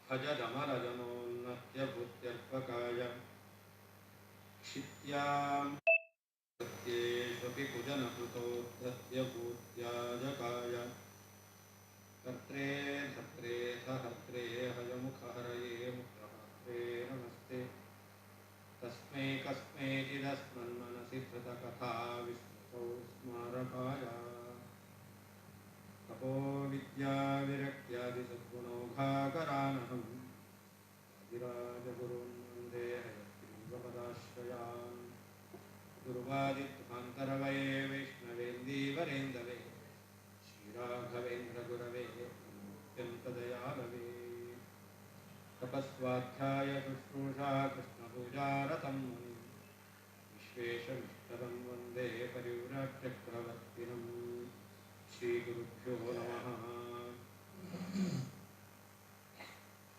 भजदमरजनोन्नत्यभूत्यर्पकाय क्षित्यां सत्येष्वपि कुजनकृतोद्धत्यभूत्याजकाय कर्त्रे धर्त्रे सहर्त्रे हयमुखहरये मुखहर्त्रे नमस्ते तस्मै कस्मैचिदस्मन्मनसि धृतकथा विस्मृतौ स्मारकाय तपो विद्याविरक्त्यादिसद्गुणौघाकरानहं वादिराजगुरून् वन्दे हयग्रीवपदाश्रयान् दुर्वादिध्वान्तरवये वैष्णवेन्दीवरेन्दवे श्रीराघवेन्द्रगुरवे नमोऽत्यन्तदयालवे तपस्वाध्याय शुश्रूषा कृष्णपूजारतं मुनिं विश्वेशमिष्टदं वन्दे परिव्राट्चक्रवर्तिनं श्रीगुरुभ्यो नमः।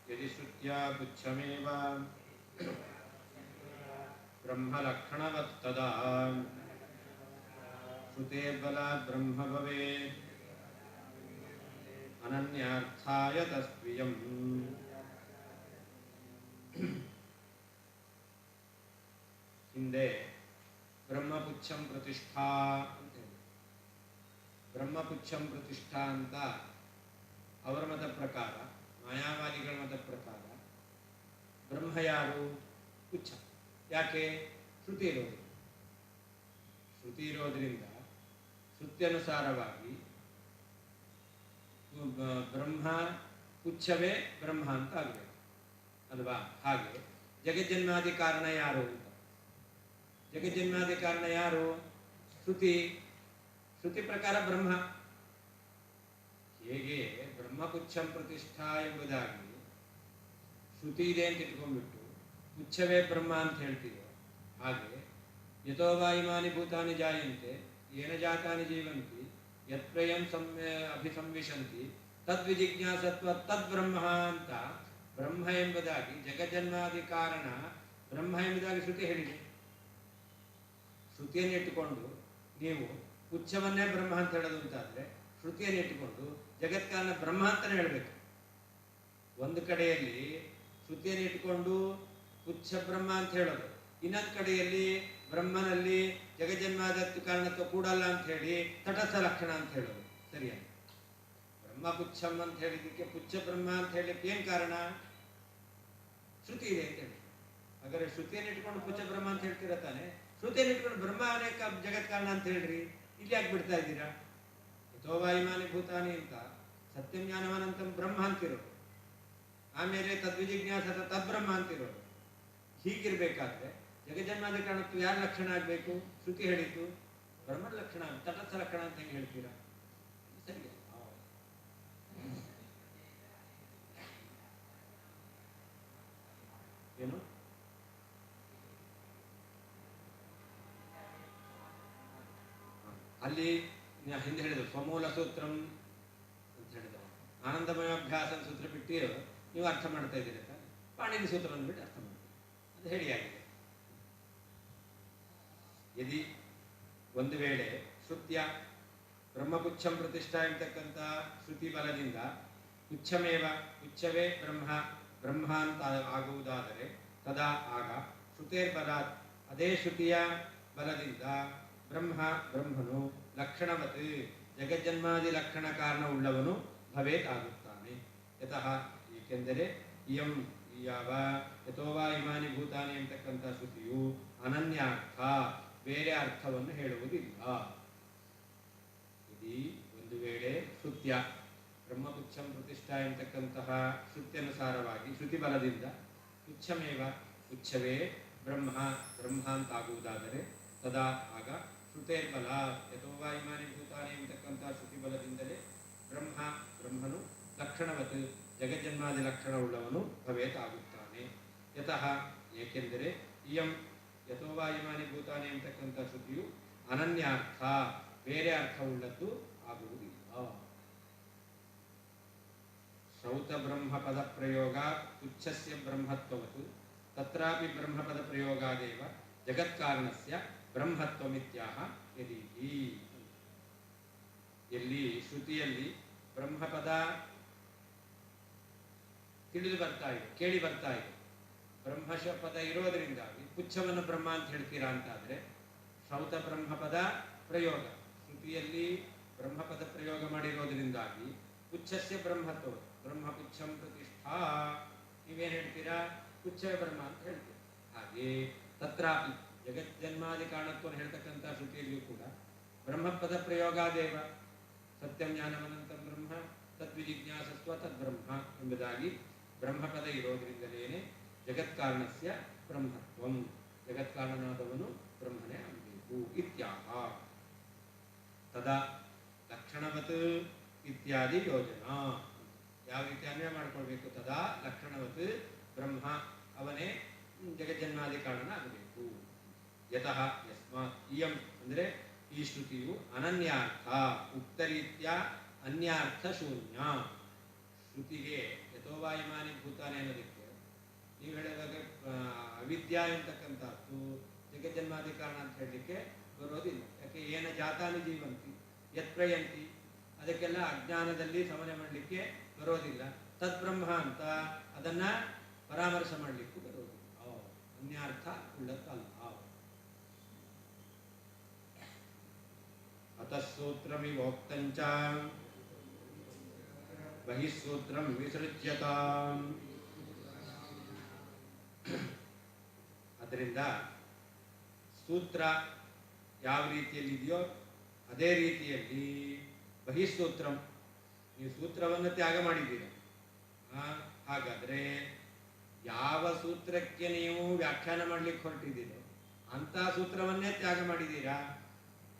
यदि श्रुत्या पुच्छमेव ब्रह्मलक्षणवत्तदा श्रुतेर्बलात् ब्रह्म भवेत् अनन्यार्थाय तस्त्वियम्। ಹಿಂದೆ ಬ್ರಹ್ಮಪುಚ್ಛಂ ಪ್ರತಿಷ್ಠಾ ಅಂತ ಹೇಳಿ, ಬ್ರಹ್ಮಪುಚ್ಛಂ ಪ್ರತಿಷ್ಠಾ ಅಂತ ಅವರ ಮತ ಪ್ರಕಾರ, ಮಾಯಾವಾದಿಗಳ ಮತ ಪ್ರಕಾರ ಬ್ರಹ್ಮ ಯಾರು? ಪುಚ್ಛ. ಯಾಕೆ? ಶ್ರುತಿ ಇರೋದು. ಶ್ರುತಿ ಇರೋದ್ರಿಂದ ಶ್ರುತ್ಯನುಸಾರವಾಗಿ ಬ್ರಹ್ಮ ಪುಚ್ಛವೇ ಬ್ರಹ್ಮ ಅಂತ ಆಗಬೇಕು ಅಲ್ವಾ? ಹಾಗೆ ಜಗಜ್ಜನ್ಮಾದಿ ಕಾರಣ ಯಾರು ಅಂತ, ಜಗಜ್ಜನ್ಮಾದಿ ಕಾರಣ ಯಾರು? ಶ್ರುತಿ. ಶ್ರುತಿ ಪ್ರಕಾರ ಬ್ರಹ್ಮ. ಹೇಗೆ ಬ್ರಹ್ಮಪುಚ್ಛಂ ಪ್ರತಿಷ್ಠಾ ಎಂಬುದಾಗಿ ಶ್ರುತಿ ಇದೆ ಅಂತ ಇಟ್ಕೊಂಡ್ಬಿಟ್ಟು ಪುಚ್ಛವೇ ಬ್ರಹ್ಮ ಅಂತ ಹೇಳ್ತೀವೋ, ಹಾಗೆ ಯಥೋ ವಾ ಇಮಾನಿ ಭೂತಾನಿ ಜಾಯಂತೆ ಯೇನ ಜಾತಾನಿ ಜೀವಂತಿ ಯತ್ಪ್ರಯಂ ಅಭಿಸಂವಿಶಂತಿ ತದ್ವಿಜಿಜ್ಞಾಸತ್ವ ತದ್ಬ್ರಹ್ಮ ಅಂತ ಬ್ರಹ್ಮ ಎಂಬುದಾಗಿ ಜಗಜ್ಜನ್ಮಾದಿ ಕಾರಣ ಬ್ರಹ್ಮ ಎಂಬುದಾಗಿ ಶ್ರುತಿ ಹೇಳಿದೆ. ಶ್ರುತಿಯನ್ನು ಇಟ್ಟುಕೊಂಡು ನೀವು ಪುಚ್ಛವನ್ನೇ ಬ್ರಹ್ಮ ಅಂತ ಹೇಳೋದು ಅಂತಾದರೆ ಶ್ರುತಿಯನ್ನು ಇಟ್ಟುಕೊಂಡು ಜಗತ್ಕಾರಣ ಬ್ರಹ್ಮ ಅಂತಲೇ ಹೇಳಬೇಕು. ಒಂದು ಕಡೆಯಲ್ಲಿ ಶ್ರುತಿಯನ್ನು ಇಟ್ಟುಕೊಂಡು ಪುಚ್ಛ ಬ್ರಹ್ಮ ಅಂತ ಹೇಳೋದು, ಇನ್ನೊಂದು ಕಡೆಯಲ್ಲಿ ಬ್ರಹ್ಮನಲ್ಲಿ ಜಗಜ್ಜನ್ಮಾದಿ ಕಾರಣತ್ವ ಕೂಡಲ್ಲ ಅಂತ ಹೇಳಿ ತಟಸ್ಥ ಲಕ್ಷಣ ಅಂತ ಹೇಳೋದು. ಸರಿಯಾಗಿ ಬ್ರಹ್ಮ ಪುಚ್ಛಂ ಅಂತ ಹೇಳಿದ್ದಕ್ಕೆ ಪುಚ್ಛ ಬ್ರಹ್ಮ ಅಂತ ಹೇಳಲಿಕ್ಕೆ ಏನು ಕಾರಣ? ಶ್ರುತಿ ಇದೆ ಅಂತ ಹೇಳಿ. ಹಾಗಾದ್ರೆ ಶ್ರುತಿಯನ್ನು ಇಟ್ಕೊಂಡು ಪುಚ್ಛ ಬ್ರಹ್ಮ ಅಂತ ಹೇಳ್ತೀರ ತಾನೆ, ಶ್ರುತಿಯನ್ನು ಇಟ್ಕೊಂಡು ಬ್ರಹ್ಮ ಅನೇಕ ಜಗತ್ ಕಾರಣ ಅಂತ ಹೇಳ್ರಿ, ಇಲ್ಲಿ ಯಾಕೆ ಬಿಡ್ತಾ ಇದ್ದೀರಾ? ಯಥೋವಾಯುಮಾನಿ ಭೂತಾನಿ ಅಂತ ಸತ್ಯಂ ಜ್ಞಾನವಾನಂತಂ ಬ್ರಹ್ಮ ಅಂತಿರೋದು, ಆಮೇಲೆ ತದ್ವಿಜಿಜ್ಞಾಸತ ತದ್ಬ್ರಹ್ಮ ಅಂತಿರೋದು. ಹೀಗಿರ್ಬೇಕಾದ್ರೆ ಜಗಜ್ಜನ್ಮಾದಿ ಕಾರಣತ್ವ ಯಾರ ಲಕ್ಷಣ ಆಗಬೇಕು? ಶ್ರುತಿ ಹೇಳಿದ್ದು ಬ್ರಹ್ಮನ ಲಕ್ಷಣ, ತಟಸ್ಥ ಲಕ್ಷಣ ಅಂತ ಹೆಂಗೆ ಹೇಳ್ತೀರಾ? ಸರಿ ಏನು? ಅಲ್ಲಿ ಹಿಂದೆ ಹೇಳಿದ್ರು ಸ್ವಮೂಲ ಸೂತ್ರಂ ಅಂತ ಹೇಳಿದ್ರು. ಆನಂದಮಯಾಭ್ಯಾಸ ಸೂತ್ರ ಬಿಟ್ಟು ನೀವು ಅರ್ಥ ಮಾಡ್ತಾ ಇದ್ದೀರಿ ತಾನೆ, ಪಾಣಿನಿ ಸೂತ್ರವನ್ನು ಬಿಟ್ಟು ಅರ್ಥ ಮಾಡ್ತೀವಿ ಅದು ಹೇಳಿ ಆಗಿದೆ. ಯದಿ ಒಂದು ವೇಳೆ ಶ್ರುತ್ಯ ಬ್ರಹ್ಮಪುಚ್ಛಂ ಪ್ರತಿಷ್ಠಾ ಎಂತಕ್ಕಂಥ ಶ್ರುತಿ ಬಲದಿಂದ ಪುಚ್ಛಮೇವ ಪುಚ್ಛವೇ ಬ್ರಹ್ಮ ಬ್ರಹ್ಮ ಅಂತ ಆಗುವುದಾದರೆ ತದಾ ಆಗ ಶ್ರುತೇರ್ಬಲಾತ್ ಅದೇ ಶ್ರುತಿಯ ಬಲದಿಂದ ಬ್ರಹ್ಮ ಬ್ರಹ್ಮನು ಲಕ್ಷಣವತ್ ಜಗಜ್ಜನ್ಮಾದಿ ಲಕ್ಷಣ ಕಾರಣವುಳ್ಳವನು ಭವೇತ್ ಆಗುತ್ತಾನೆ. ಯತಃ ಏಕೆಂದರೆ ಇಯಂ ಯಾವ ಯಥೋವಾ ಇಮಾನಿ ಭೂತಾನಿ ಎಂತಕ್ಕಂಥ ಶ್ರುತಿಯು ಅನನ್ಯಾರ್ಥ ಬೇರೆ ಅರ್ಥವನ್ನು ಹೇಳುವುದಿಲ್ಲ. ಇದು ಒಂದು ವೇಳೆ ಶ್ರುತ್ಯ ಬ್ರಹ್ಮಪುಚ್ಛಂ ಪ್ರತಿಷ್ಠಾ ಎಂತಕ್ಕಂತಹ ಶ್ರುತ್ಯನುಸಾರವಾಗಿ ಶ್ರುತಿ ಬಲದಿಂದ ಪುಚ್ಛಮೇವ ಪುಚ್ಛವೇ ಬ್ರಹ್ಮ ಬ್ರಹ್ಮ ಅಂತಾಗುವುದಾದರೆ ತದಾ ಆಗ ಶ್ರುತೇರ್ಬಲ ಯಥೋವಾ ಇಮಾನಿ ಭೂತಾನಿ ಎಂತಕ್ಕಂಥ ಶ್ರುತಿ ಬಲದಿಂದಲೇ ಬ್ರಹ್ಮ ಬ್ರಹ್ಮನು ಲಕ್ಷಣವತ್ ಜಗಜ್ಜನ್ಮಾದಿ ಲಕ್ಷಣವುಳ್ಳವನು ಭವೇತ್ ಆಗುತ್ತಾನೆ. ಯತಃ ಏಕೆಂದರೆ ಇಯಂ ಯಥೋವಾ ಇಮಾನಿ ಭೂತಾನಿ ಎಂತಕ್ಕಂಥ ಶ್ರುತಿಯು ಅನನ್ಯಾರ್ಥ ಬೇರೆ ಅರ್ಥವುಳ್ಳದ್ದು ಆಗುವುದಿಲ್ಲ. ಶ್ರೌತ ಬ್ರಹ್ಮಪದ ಪ್ರಯೋಗ ಪುಚ್ಛಸ್ಯ ಬ್ರಹ್ಮತ್ವವತು ತತ್ರಾಪಿ ಬ್ರಹ್ಮಪದ ಪ್ರಯೋಗಾದೇವ ಜಗತ್ಕಾರಣಸ್ಯ ಬ್ರಹ್ಮತ್ವಮಿತ್ಯಾಹ ಯದೀತಿ. ಎಲ್ಲಿ ಶ್ರುತಿಯಲ್ಲಿ ಬ್ರಹ್ಮಪದ ತಿಳಿದು ಬರ್ತಾ ಇದೆ, ಕೇಳಿ ಬರ್ತಾ ಇದೆ. ಬ್ರಹ್ಮಶಪದ ಇರೋದರಿಂದಾಗಿ ಪುಚ್ಛವನ್ನು ಬ್ರಹ್ಮ ಅಂತ ಹೇಳ್ತೀರಾ ಅಂತಾದರೆ ಶ್ರೌತ ಬ್ರಹ್ಮಪದ ಪ್ರಯೋಗ, ಶ್ರುತಿಯಲ್ಲಿ ಬ್ರಹ್ಮಪದ ಪ್ರಯೋಗ ಮಾಡಿರೋದರಿಂದಾಗಿ ಪುಚ್ಛಸ್ಯ ಬ್ರಹ್ಮತ್ವ, ಬ್ರಹ್ಮಪುಚ್ಛಂ ಪ್ರತಿಷ್ಠಾ, ನೀವೇನು ಹೇಳ್ತೀರಾ? ಪುಚ್ಛವೇ ಬ್ರಹ್ಮ ಅಂತ ಹೇಳ್ತೀರಾ. ಹಾಗೆ ತತ್ರಾಪಿ ಜಗಜ್ಜನ್ಮಾದಿ ಕಾರಣತ್ವವನ್ನು ಹೇಳ್ತಕ್ಕಂಥ ಶ್ರುತಿಯಲ್ಲಿಯೂ ಕೂಡ ಬ್ರಹ್ಮಪದ ಪ್ರಯೋಗಾದೇವ ಸತ್ಯಂ ಜ್ಞಾನಮನಂತಂ ಬ್ರಹ್ಮ ತದ್ವಿಜಿಜ್ಞಾಸಸ್ವ ತದ್ಬ್ರಹ್ಮ ಎಂಬುದಾಗಿ ಬ್ರಹ್ಮಪದ ಇರೋದರಿಂದಲೇ ಜಗತ್ಕಾರಣಸ್ಯ ಬ್ರಹ್ಮತ್ವಂ, ಜಗತ್ಕಾರಣನಾದವನು ಬ್ರಹ್ಮನೇ ಆಗಬೇಕು ಇತ್ಯಾಹ. ತದಾ ಲಕ್ಷಣವತ್ ಇತ್ಯಾದಿ ಯೋಜನಾ, ಯಾವ ರೀತಿ ಅನ್ವಯ ಮಾಡ್ಕೊಳ್ಬೇಕು? ತದಾ ಲಕ್ಷಣವತ್ ಬ್ರಹ್ಮ, ಅವನೇ ಜಗಜ್ಜನ್ಮಾದಿ ಕಾರಣ ಆಗಬೇಕು. ಯತಃ ಯಸ್ಮಾತ್ ಇಯಂ ಅಂದರೆ ಈ ಶ್ರುತಿಯು ಅನನ್ಯಾರ್ಥ ಉಕ್ತ ರೀತ್ಯ ಅನ್ಯಾರ್ಥ ಶೂನ್ಯ. ಶ್ರುತಿಗೆ ಯಥೋವಾಯುಮಾನಿ ಭೂತಾನೆ ಅನ್ನೋದಕ್ಕೆ ನೀವು ಹೇಳಿದಾಗ ಅವಿದ್ಯಾ ಎಂತಕ್ಕಂಥದ್ದು ಜಗಜ್ಜನ್ಮಾದಿ ಕಾರಣ ಅಂತ ಹೇಳಲಿಕ್ಕೆ ಬರೋದಿಲ್ಲ. ಯಾಕೆ? ಏನ ಜಾತಾನಿ ಜೀವಂತಿ ಯತ್ಪ್ರಯಂತಿ, ಅದಕ್ಕೆಲ್ಲ ಅಜ್ಞಾನದಲ್ಲಿ ಸಮನೆ ಮಾಡಲಿಕ್ಕೆ ಬರೋದಿಲ್ಲ. ತದ್ಬ್ರಹ್ಮ ಅಂತ ಅದನ್ನ ಪರಾಮರ್ಶ ಮಾಡಲಿಕ್ಕೂ ಬರೋದಿಲ್ಲ. ಅನ್ಯಾರ್ಥ ಉಳ್ಳತ್ತಲ್ಲ. ಅತಃಸೂತ್ರಮಿವೋಕ್ತಂಚ ಬಹಿಃಸೂತ್ರಂ ವಿಸೃಜ್ಯತಾಂ. ಅದರಿಂದ ಸೂತ್ರ ಯಾವ ರೀತಿಯಲ್ಲಿ ಇದೆಯೋ ಅದೇ ರೀತಿಯಲ್ಲಿ ಬಹಿಃಸೂತ್ರಂ, ನೀವು ಸೂತ್ರವನ್ನು ತ್ಯಾಗ ಮಾಡಿದ್ದೀರ. ಹಾಗಾದರೆ ಯಾವ ಸೂತ್ರಕ್ಕೆ ನೀವು ವ್ಯಾಖ್ಯಾನ ಮಾಡಲಿಕ್ಕೆ ಹೊರಟಿದ್ದೀರೋ ಅಂಥ ಸೂತ್ರವನ್ನೇ ತ್ಯಾಗ ಮಾಡಿದ್ದೀರಾ.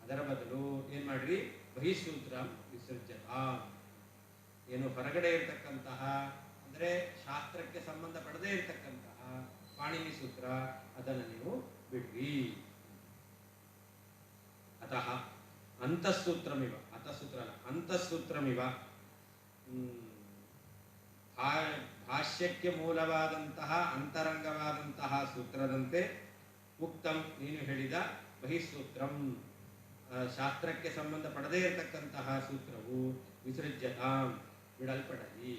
ಅದರ ಬದಲು ಏನು ಮಾಡ್ರಿ? ಬಹಿಃಸೂತ್ರ ವಿಸರ್ಜತ, ಏನು ಹೊರಗಡೆ ಇರತಕ್ಕಂತಹ ಅಂದರೆ ಶಾಸ್ತ್ರಕ್ಕೆ ಸಂಬಂಧ ಪಡದೇ ಇರತಕ್ಕಂತಹ ಪಾಣಿನಿ ಸೂತ್ರ ಅದನ್ನು ನೀವು ಬಿಡ್ರಿ. ಅತಃ ಅಂತಃಸೂತ್ರಮಿವ, ಅಂತಃಸೂತ್ರ ಅಲ್ಲ ಅಂತಃಸೂತ್ರಮಿವ, ಭಾಷ್ಯಕ್ಕೆ ಮೂಲವಾದಂತಹ ಅಂತರಂಗವಾದಂತಹ ಸೂತ್ರದಂತೆ ಉಕ್ತಂ ನೀನು ಹೇಳಿದ ಬಹಿಃಸೂತ್ರಂ ಶಾಸ್ತ್ರಕ್ಕೆ ಸಂಬಂಧ ಪಡದೇ ಇರತಕ್ಕಂತಹ ಸೂತ್ರವು ವಿಸೃಜ್ಯತಾಂ ಬಿಡಲ್ಪಡಲಿ.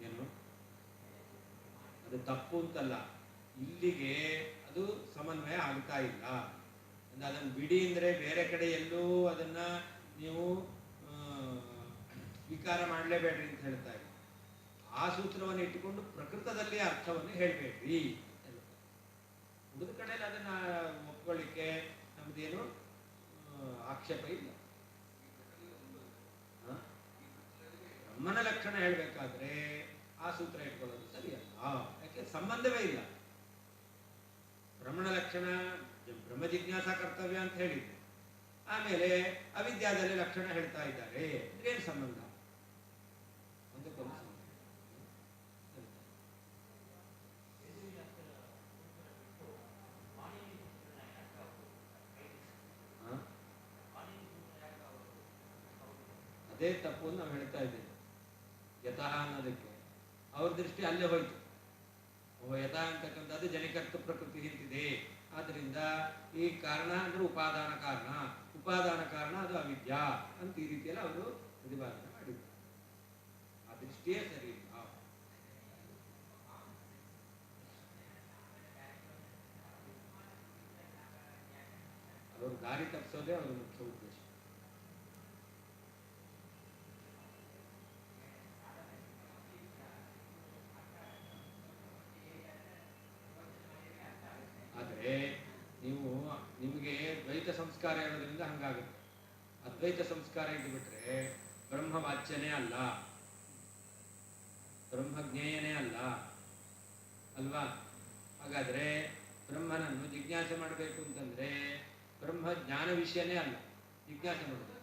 ಏನು ಅದು ತಪ್ಪು ಅಂತಲ್ಲ, ಇಲ್ಲಿಗೆ ಅದು ಸಮನ್ವಯ ಆಗ್ತಾ ಇಲ್ಲ. ಅದನ್ನು ಬಿಡಿ ಅಂದರೆ ಬೇರೆ ಕಡೆ ಎಲ್ಲೂ ಅದನ್ನ ನೀವು ಸ್ವೀಕಾರ ಮಾಡಲೇಬೇಡ್ರಿ ಅಂತ ಹೇಳ್ತಾ ಇದ್ದೀವಿ. ಆ ಸೂತ್ರವನ್ನು ಇಟ್ಟುಕೊಂಡು ಪ್ರಕೃತದಲ್ಲಿ ಅರ್ಥವನ್ನು ಹೇಳಬೇಡ್ರಿ. ಉಳಿದ ಕಡೆಯಲ್ಲಿ ಅದನ್ನ ಒಪ್ಕೊಳ್ಳಿಕ್ಕೆ ನಮ್ದೇನು ಆಕ್ಷೇಪ ಇಲ್ಲ. ಬ್ರಹ್ಮನ ಲಕ್ಷಣ ಹೇಳಬೇಕಾದ್ರೆ ಆ ಸೂತ್ರ ಇಟ್ಕೊಳ್ಳೋದು ಸರಿಯಲ್ಲ. ಯಾಕೆ? ಸಂಬಂಧವೇ ಇಲ್ಲ. ಬ್ರಹ್ಮಣ ಲಕ್ಷಣ ಬ್ರಹ್ಮ ಜಿಜ್ಞಾಸ ಕರ್ತವ್ಯ ಅಂತ ಹೇಳಿದ್ರು, ಆಮೇಲೆ ಅವಿದ್ಯಾದಲ್ಲಿ ಲಕ್ಷಣ ಹೇಳ್ತಾ ಇದ್ದಾರೆ. ಏನು ಸಂಬಂಧ? ಒಂದಕ್ಕೊಂದು ಸಂಬಂಧ. ಅದೇ ತಪ್ಪು ಅಂತ ನಾವು ಹೇಳ್ತಾ ಇದ್ದೇವೆ. ಯತಃ ಅನ್ನೋದಕ್ಕೆ ಅವ್ರ ದೃಷ್ಟಿ ಅಲ್ಲೇ ಹೋಯ್ತು. ಯಥಾ ಅಂತಕ್ಕಂಥದ್ದು ಜನಿಕರ್ತ ಪ್ರಕೃತಿ ನಿಂತಿದೆ. ಆದ್ದರಿಂದ ಈ ಕಾರಣ ಅಂದ್ರೆ ಉಪಾದಾನ ಕಾರಣ, ಉಪಾದಾನ ಕಾರಣ ಅದು ಅವಿದ್ಯಾ ಅಂತ ಈ ರೀತಿಯಲ್ಲಿ ಅವರು ಪ್ರತಿಪಾದನೆ ಮಾಡಿದ್ದಾರೆ. ಆ ದೃಷ್ಟಿಯೇ ಸರಿ ಇಲ್ಲ. ಅವರು ದಾರಿ ತಪ್ಪಿಸೋದೇ ಅವರ ಮುಖ್ಯ ಉದ್ದೇಶ. ಆದರೆ ನಿಮಗೆ ದ್ವೈತ ಸಂಸ್ಕಾರ ಇರೋದ್ರಿಂದ ಹಂಗಾಗುತ್ತೆ. ಅದ್ವೈತ ಸಂಸ್ಕಾರ ಇದ್ದುಬಿಟ್ರೆ ಬ್ರಹ್ಮ ವಾಚ್ಯನೇ ಅಲ್ಲ, ಬ್ರಹ್ಮಜ್ಞೇಯನೇ ಅಲ್ಲ ಅಲ್ವಾ? ಹಾಗಾದ್ರೆ ಬ್ರಹ್ಮನನ್ನು ಜಿಜ್ಞಾಸೆ ಮಾಡಬೇಕು ಅಂತಂದ್ರೆ ಬ್ರಹ್ಮ ಜ್ಞಾನ ವಿಷಯನೇ ಅಲ್ಲ, ಜಿಜ್ಞಾಸೆ ಮಾಡಬೇಕು.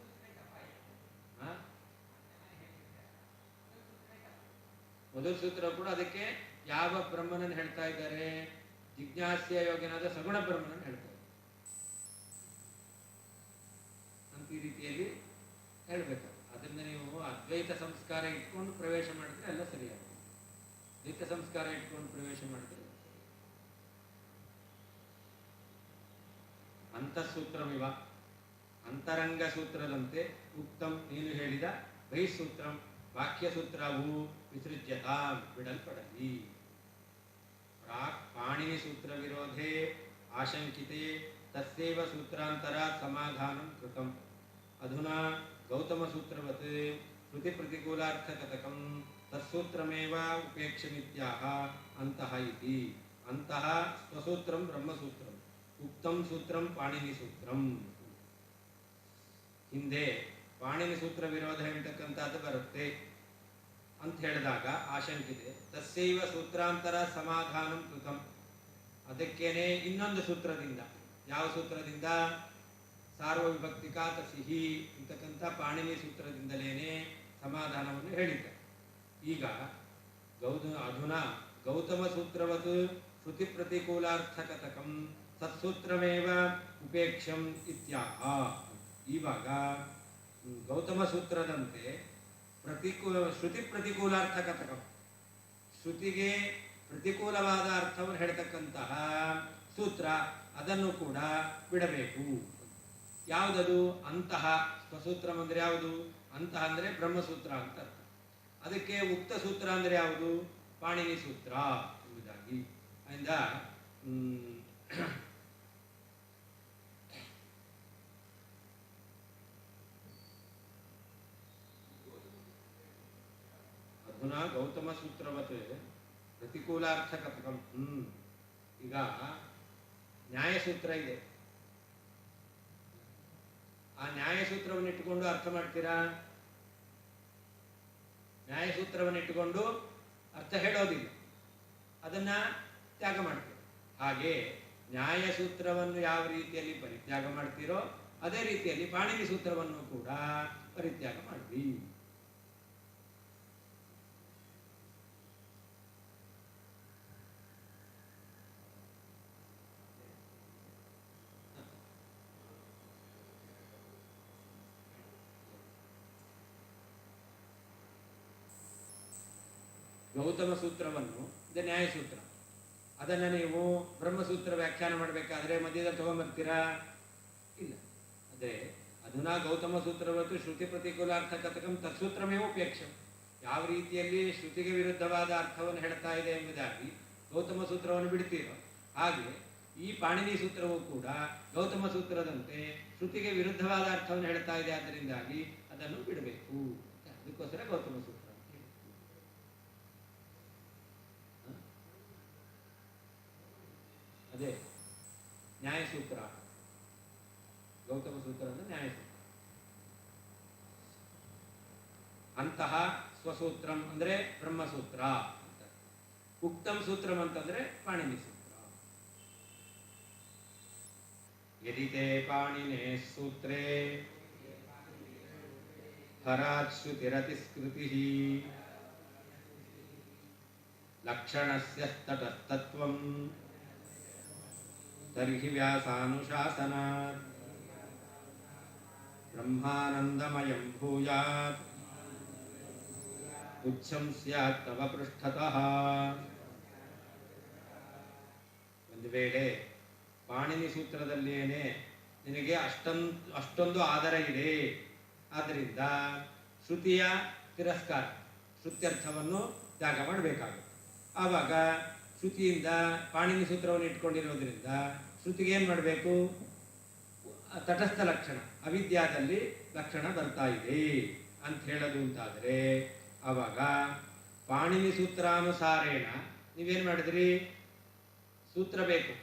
ಮೊದಲ ಸೂತ್ರ ಕೂಡ ಅದಕ್ಕೆ ಯಾವ ಬ್ರಹ್ಮನನ್ನು ಹೇಳ್ತಾ ಇದ್ದಾರೆ? ಜಿಜ್ಞಾಸ್ಯ ಯೋಗ್ಯನಾದ ಸಗುಣ ಬ್ರಹ್ಮನನ್ನು ಹೇಳ್ತಾರೆ ಅಂತ ಈ ರೀತಿಯಲ್ಲಿ ಹೇಳ್ಬೇಕು. ಅದರಿಂದ ನೀವು ಅದ್ವೈತ ಸಂಸ್ಕಾರ ಇಟ್ಕೊಂಡು ಪ್ರವೇಶ ಮಾಡಿದ್ರೆ ಎಲ್ಲ ಸರಿಯಾಗುತ್ತೆ. ದ್ವೈತ ಸಂಸ್ಕಾರ ಇಟ್ಕೊಂಡು ಪ್ರವೇಶ ಮಾಡಿದ್ರೆ ಅಂತಃಸೂತ್ರಮಿವ ಅಂತರಂಗ ಸೂತ್ರದಂತೆ ಉಕ್ತಂ ನೀನು ಹೇಳಿದ ಬಹಿಸೂತ್ರಂ ವಾಕ್ಯ ಸೂತ್ರವು ವಿಸೃಜ್ಯತಾ ಬಿಡಲ್ಪಡಲಿ. ಪ್ರಾಕ್ ಪಾಣಿನಿ ಸೂತ್ರ ವಿರೋಧೆ ಆಶಂಕಿತೆ ತಸ್ಯೈವ ಸೂತ್ರಾಂತರ ಸಮಾಧಾನಂ ಕೃತಂ. ಅಧುನಾ ಗೌತಮ ಸೂತ್ರವತ್ ಶ್ರುತಿ ಪ್ರತಿಕೂಲಾರ್ಥಕತಕಂ ತತ್ಸೂತ್ರಮೇವ ಉಪೇಕ್ಷಮಿತ್ಯಾಹ ಅಂತಃ ಇತಿ. ಅಂತಃ ಸ್ವಸೂತ್ರಂ ಬ್ರಹ್ಮಸೂತ್ರಂ ಉಕ್ತಂ ಸೂತ್ರಂ ಪಾಣಿನಿ ಸೂತ್ರಂ. ಹಿಂದೆ ಪಾಣಿನಿ ಸೂತ್ರ ವಿರೋಧ ಎಂಬತಕ್ಕಂಥದ್ದು ಬರುತ್ತೆ ಅಂತ ಹೇಳಿದಾಗ ಆಶಂಕಿದೆ. ತಸ್ಯೈವ ಸೂತ್ರಾಂತರ ಸಮಾಧಾನಂ ಕೃತಂ. ಅದಕ್ಕೇನೆ ಇನ್ನೊಂದು ಸೂತ್ರದಿಂದ, ಯಾವ ಸೂತ್ರದಿಂದ? ಸಾರ್ವವಿಭಕ್ತಿಕಾ ತಸಿಹಿ ಅಂತಕ್ಕಂಥ ಪಾಣಿನಿ ಸೂತ್ರದಿಂದಲೇನೆ ಸಮಾಧಾನವನ್ನು ಹೇಳಿದ್ದ. ಈಗ ಅಧುನಾ ಗೌತಮ ಸೂತ್ರವತ್ ಶ್ರುತಿ ಪ್ರತಿಕೂಲಾರ್ಥಕತಕಂ ತತ್ಸೂತ್ರಮೇವ ಉಪೇಕ್ಷಂ ಇತ್ಯಾಹ. ಇವಾಗ ಗೌತಮ ಸೂತ್ರದಂತೆ ಶ್ರುತಿ ಪ್ರತಿಕೂಲಾರ್ಥಕತಕಂ, ಶ್ರುತಿಗೆ ಪ್ರತಿಕೂಲವಾದ ಅರ್ಥವನ್ನು ಹೇಳ್ತಕ್ಕಂತಹ ಸೂತ್ರ, ಅದನ್ನು ಕೂಡ ಬಿಡಬೇಕು. ಯಾವುದದು? ಅಂತಹ ಸ್ವಸೂತ್ರ ಅಂದರೆ ಯಾವುದು? ಅಂತಹ ಅಂದರೆ ಬ್ರಹ್ಮಸೂತ್ರ ಅಂತ ಅರ್ಥ. ಅದಕ್ಕೆ ಉಕ್ತ ಸೂತ್ರ ಅಂದರೆ ಯಾವುದು? ಪಾಣಿನಿ ಸೂತ್ರ ಎಂಬುದಾಗಿ. ಅದರಿಂದ ಅಧುನಾ ಗೌತಮ ಸೂತ್ರವತ್ ಪ್ರತಿಕೂಲಾರ್ಥಕತಕಂ. ಈಗ ನ್ಯಾಯಸೂತ್ರ ಇದೆ. ಆ ನ್ಯಾಯಸೂತ್ರವನ್ನು ಇಟ್ಟುಕೊಂಡು ಅರ್ಥ ಮಾಡ್ತೀರಾ? ನ್ಯಾಯಸೂತ್ರವನ್ನು ಇಟ್ಟುಕೊಂಡು ಅರ್ಥ ಹೇಳೋದಿಲ್ಲ, ಅದನ್ನ ತ್ಯಾಗ ಮಾಡ್ತೀರ. ಹಾಗೆ ನ್ಯಾಯಸೂತ್ರವನ್ನು ಯಾವ ರೀತಿಯಲ್ಲಿ ಪರಿತ್ಯಾಗ ಮಾಡ್ತೀರೋ ಅದೇ ರೀತಿಯಲ್ಲಿ ಪಾಣಿನಿ ಸೂತ್ರವನ್ನು ಕೂಡ ಪರಿತ್ಯಾಗ ಮಾಡ್ರಿ. ಗೌತಮ ಸೂತ್ರವನ್ನು ಇದು ನ್ಯಾಯಸೂತ್ರ, ಅದನ್ನು ನೀವು ಬ್ರಹ್ಮಸೂತ್ರ ವ್ಯಾಖ್ಯಾನ ಮಾಡಬೇಕಾದ್ರೆ ಮಧ್ಯದಲ್ಲಿ ತಗೊಂಡ್ಬರ್ತೀರಾ? ಇಲ್ಲ. ಅದೇ ಅಧುನಾ ಗೌತಮ ಸೂತ್ರವತ್ತು ಶ್ರುತಿ ಪ್ರತಿಕೂಲಾರ್ಥಕತಕಂ ತತ್ಸೂತ್ರಮೇವ ಉಪೇಕ್ಷಂ. ಯಾವ ರೀತಿಯಲ್ಲಿ ಶ್ರುತಿಗೆ ವಿರುದ್ಧವಾದ ಅರ್ಥವನ್ನು ಹೇಳ್ತಾ ಇದೆ ಎಂಬುದಾಗಿ ಗೌತಮ ಸೂತ್ರವನ್ನು ಬಿಡ್ತೀರೋ ಹಾಗೆ ಈ ಪಾಣಿನಿ ಸೂತ್ರವೂ ಕೂಡ ಗೌತಮ ಸೂತ್ರದಂತೆ ಶ್ರುತಿಗೆ ವಿರುದ್ಧವಾದ ಅರ್ಥವನ್ನು ಹೇಳ್ತಾ ಇದೆ. ಆದ್ದರಿಂದಾಗಿ ಅದನ್ನು ಬಿಡಬೇಕು. ಅದಕ್ಕೋಸ್ಕರ ಗೌತಮ ಸೂತ್ರ. ಅದೇ ನ್ಯಾಯಸೂತ್ರ, ಗೌತಮ ಸೂತ್ರ ಅಂದ್ರೆ ನ್ಯಾಯಸೂತ್ರ. ಅಂತಹ ಸ್ವಸೂತ್ರಂ ಅಂದ್ರೆ ಬ್ರಹ್ಮಸೂತ್ರ ಅಂತ. ಉಕ್ತಂ ಸೂತ್ರಂ ಅಂತಂದ್ರೆ ಪಾಣಿನಿ ಸೂತ್ರ. ಯದಿತೆ ಪಾಣಿನೇ ಸೂತ್ರೇ ಹರಾತ್ ಶ್ರುತಿರತಿಸ್ಕೃತಿಃ ಲಕ್ಷಣಸ್ಯ ತಟಸ್ಥತ್ವಂ ತರ್ಹಿ ವ್ಯಾಸಾನುಶಾಸನಾತ್ ಬ್ರಹ್ಮಾನಂದಮಯಂ ಭೂಯಾತ್ ಉಚ್ಛಂ ಸ್ಯಾತ್ ತವ ಪೃಷ್ಠತಃ. ಒಂದು ವೇಳೆ ಪಾಣಿನಿ ಸೂತ್ರದಲ್ಲೇನೆ ನಿನಗೆ ಅಷ್ಟೊಂದು ಆಧಾರ ಇದೆ, ಆದ್ದರಿಂದ ಶ್ರುತಿಯ ತಿರಸ್ಕಾರ, ಶ್ರುತ್ಯರ್ಥವನ್ನು ತ್ಯಾಗ ಮಾಡಬೇಕಾಗುತ್ತೆ. ಆವಾಗ ಶ್ರುತಿಯಿಂದ ಪಾಣಿನಿ ಸೂತ್ರವನ್ನು ಇಟ್ಕೊಂಡಿರೋದ್ರಿಂದ ಶ್ರುತಿಗೆ ಏನು ಮಾಡಬೇಕು? ತಟಸ್ಥ ಲಕ್ಷಣ, ಅವಿದ್ಯಾದಲ್ಲಿ ಲಕ್ಷಣ ಬರ್ತಾ ಇದೆ ಅಂತ ಹೇಳೋದು ಅಂತಾದರೆ ಆವಾಗ ಪಾಣಿನಿ ಸೂತ್ರಾನುಸಾರೇಣ ನೀವೇನು ಮಾಡಿದ್ರಿ? ಸೂತ್ರ ಬೇಕು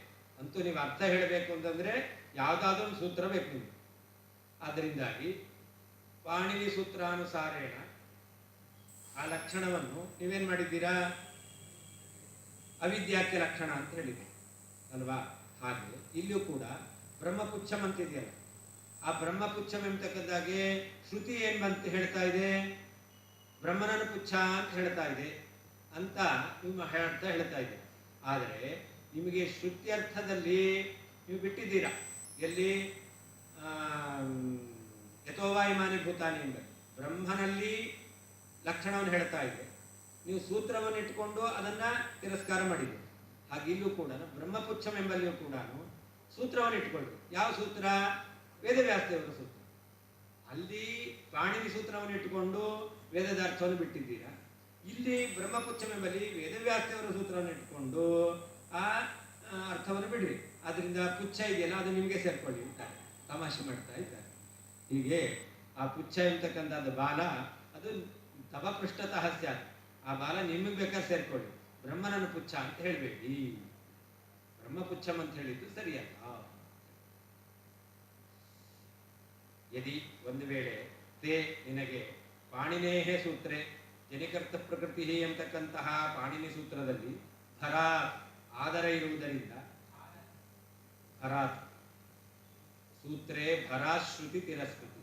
ಅಂತೂ ನೀವು ಅರ್ಥ ಹೇಳಬೇಕು ಅಂತಂದರೆ ಯಾವುದಾದ್ರೂ ಒಂದು ಸೂತ್ರ ಬೇಕು ನಿಮಗೆ. ಆದ್ದರಿಂದಾಗಿ ಪಾಣಿನಿ ಸೂತ್ರಾನುಸಾರೇಣ ಆ ಲಕ್ಷಣವನ್ನು ನೀವೇನು ಮಾಡಿದ್ದೀರಾ? ಅವಿದ್ಯಾಕ್ಕೆ ಲಕ್ಷಣ ಅಂತ ಹೇಳಿದೆ ಅಲ್ವಾ? ಹಾಗೆ ಇಲ್ಲಿಯೂ ಕೂಡ ಬ್ರಹ್ಮಪುಚ್ಛಂ ಅಂತಿದೆಯಲ್ಲ, ಆ ಬ್ರಹ್ಮಪುಚ್ಛಂ ಎಂಬತಕ್ಕಂದಾಗೆ ಶ್ರುತಿ ಏನು ಬಂತ ಹೇಳ್ತಾ ಇದೆ? ಬ್ರಹ್ಮನನ್ನು ಪುಚ್ಛ ಅಂತ ಹೇಳ್ತಾ ಇದೆ ಅಂತ ನಿಮ್ಮ ಅರ್ಥ ಹೇಳ್ತಾ ಇದೆ. ಆದರೆ ನಿಮಗೆ ಶ್ರುತ್ಯರ್ಥದಲ್ಲಿ ನೀವು ಬಿಟ್ಟಿದ್ದೀರಾ. ಎಲ್ಲಿ? ಯಥೋವಾಯುಮಾನಿ ಭೂತಾನಿ ಎಂಬ ಬ್ರಹ್ಮನಲ್ಲಿ ಲಕ್ಷಣವನ್ನು ಹೇಳ್ತಾ ಇದೆ, ನೀವು ಸೂತ್ರವನ್ನು ಇಟ್ಟುಕೊಂಡು ಅದನ್ನು ತಿರಸ್ಕಾರ ಮಾಡಿದ್ದೀರಿ. ಹಾಗೆ ಇಲ್ಲೂ ಕೂಡ ಬ್ರಹ್ಮಪುಚ್ಛಂ ಎಂಬಲ್ಲಿಯೂ ಕೂಡ ಸೂತ್ರವನ್ನು ಇಟ್ಕೊಳ್ಬೇಕು. ಯಾವ ಸೂತ್ರ? ವೇದವ್ಯಾಸದೇವರ ಸೂತ್ರ. ಪಾಣಿನಿ ಸೂತ್ರವನ್ನು ಇಟ್ಟುಕೊಂಡು ವೇದದ ಅರ್ಥವನ್ನು ಬಿಟ್ಟಿದ್ದೀರಾ. ಇಲ್ಲಿ ಬ್ರಹ್ಮಪುಚ್ಛಮೆಂಬಲ್ಲಿ ವೇದವ್ಯಾಸದೇವರ ಸೂತ್ರವನ್ನು ಇಟ್ಟುಕೊಂಡು ಆ ಅರ್ಥವನ್ನು ಬಿಡ್ರಿ. ಅದರಿಂದ ಪುಚ್ಛ ಇದೆಯಲ್ಲ ಅದು ನಿಮಗೆ ಸೇರ್ಕೊಳ್ಳಿ ಅಂತಾರೆ, ತಮಾಷೆ ಮಾಡ್ತಾ ಇದ್ದಾರೆ. ಹೀಗೆ ಆ ಪುಚ್ಛ ಎಂತಕ್ಕಂಥದ್ದು ಬಾಲ ಅದು ತವ ಪೃಷ್ಠತಃ ಸ್ಯಾತ್, ಆ ಬಾಲ ನಿಮಗೆ ಬೇಕಾದ್ರೆ ಸೇರ್ಕೊಳ್ಳಿ, ಬ್ರಹ್ಮನನ್ನು ಪುಚ್ಛ ಅಂತ ಹೇಳಬೇಡಿ. ಬ್ರಹ್ಮಪುಚ್ಛಂ ಅಂತ ಹೇಳಿದ್ದು ಸರಿಯಲ್ಲ. ಯದಿ ಒಂದು ವೇಳೆ ತೇ ನಿನಗೆ ಪಾಣಿನೇಹೇ ಸೂತ್ರೆ ಜನಿಕರ್ತ ಪ್ರಕೃತಿ ಎಂತಕ್ಕಂತಹ ಪಾಣಿನಿ ಸೂತ್ರದಲ್ಲಿ ಭರಾತ್ ಆದರ ಇರುವುದರಿಂದ, ಭರಾತ್ ಸೂತ್ರೇ ಭರಾತ್ ಶ್ರುತಿ ತಿರಸ್ಕೃತಿ,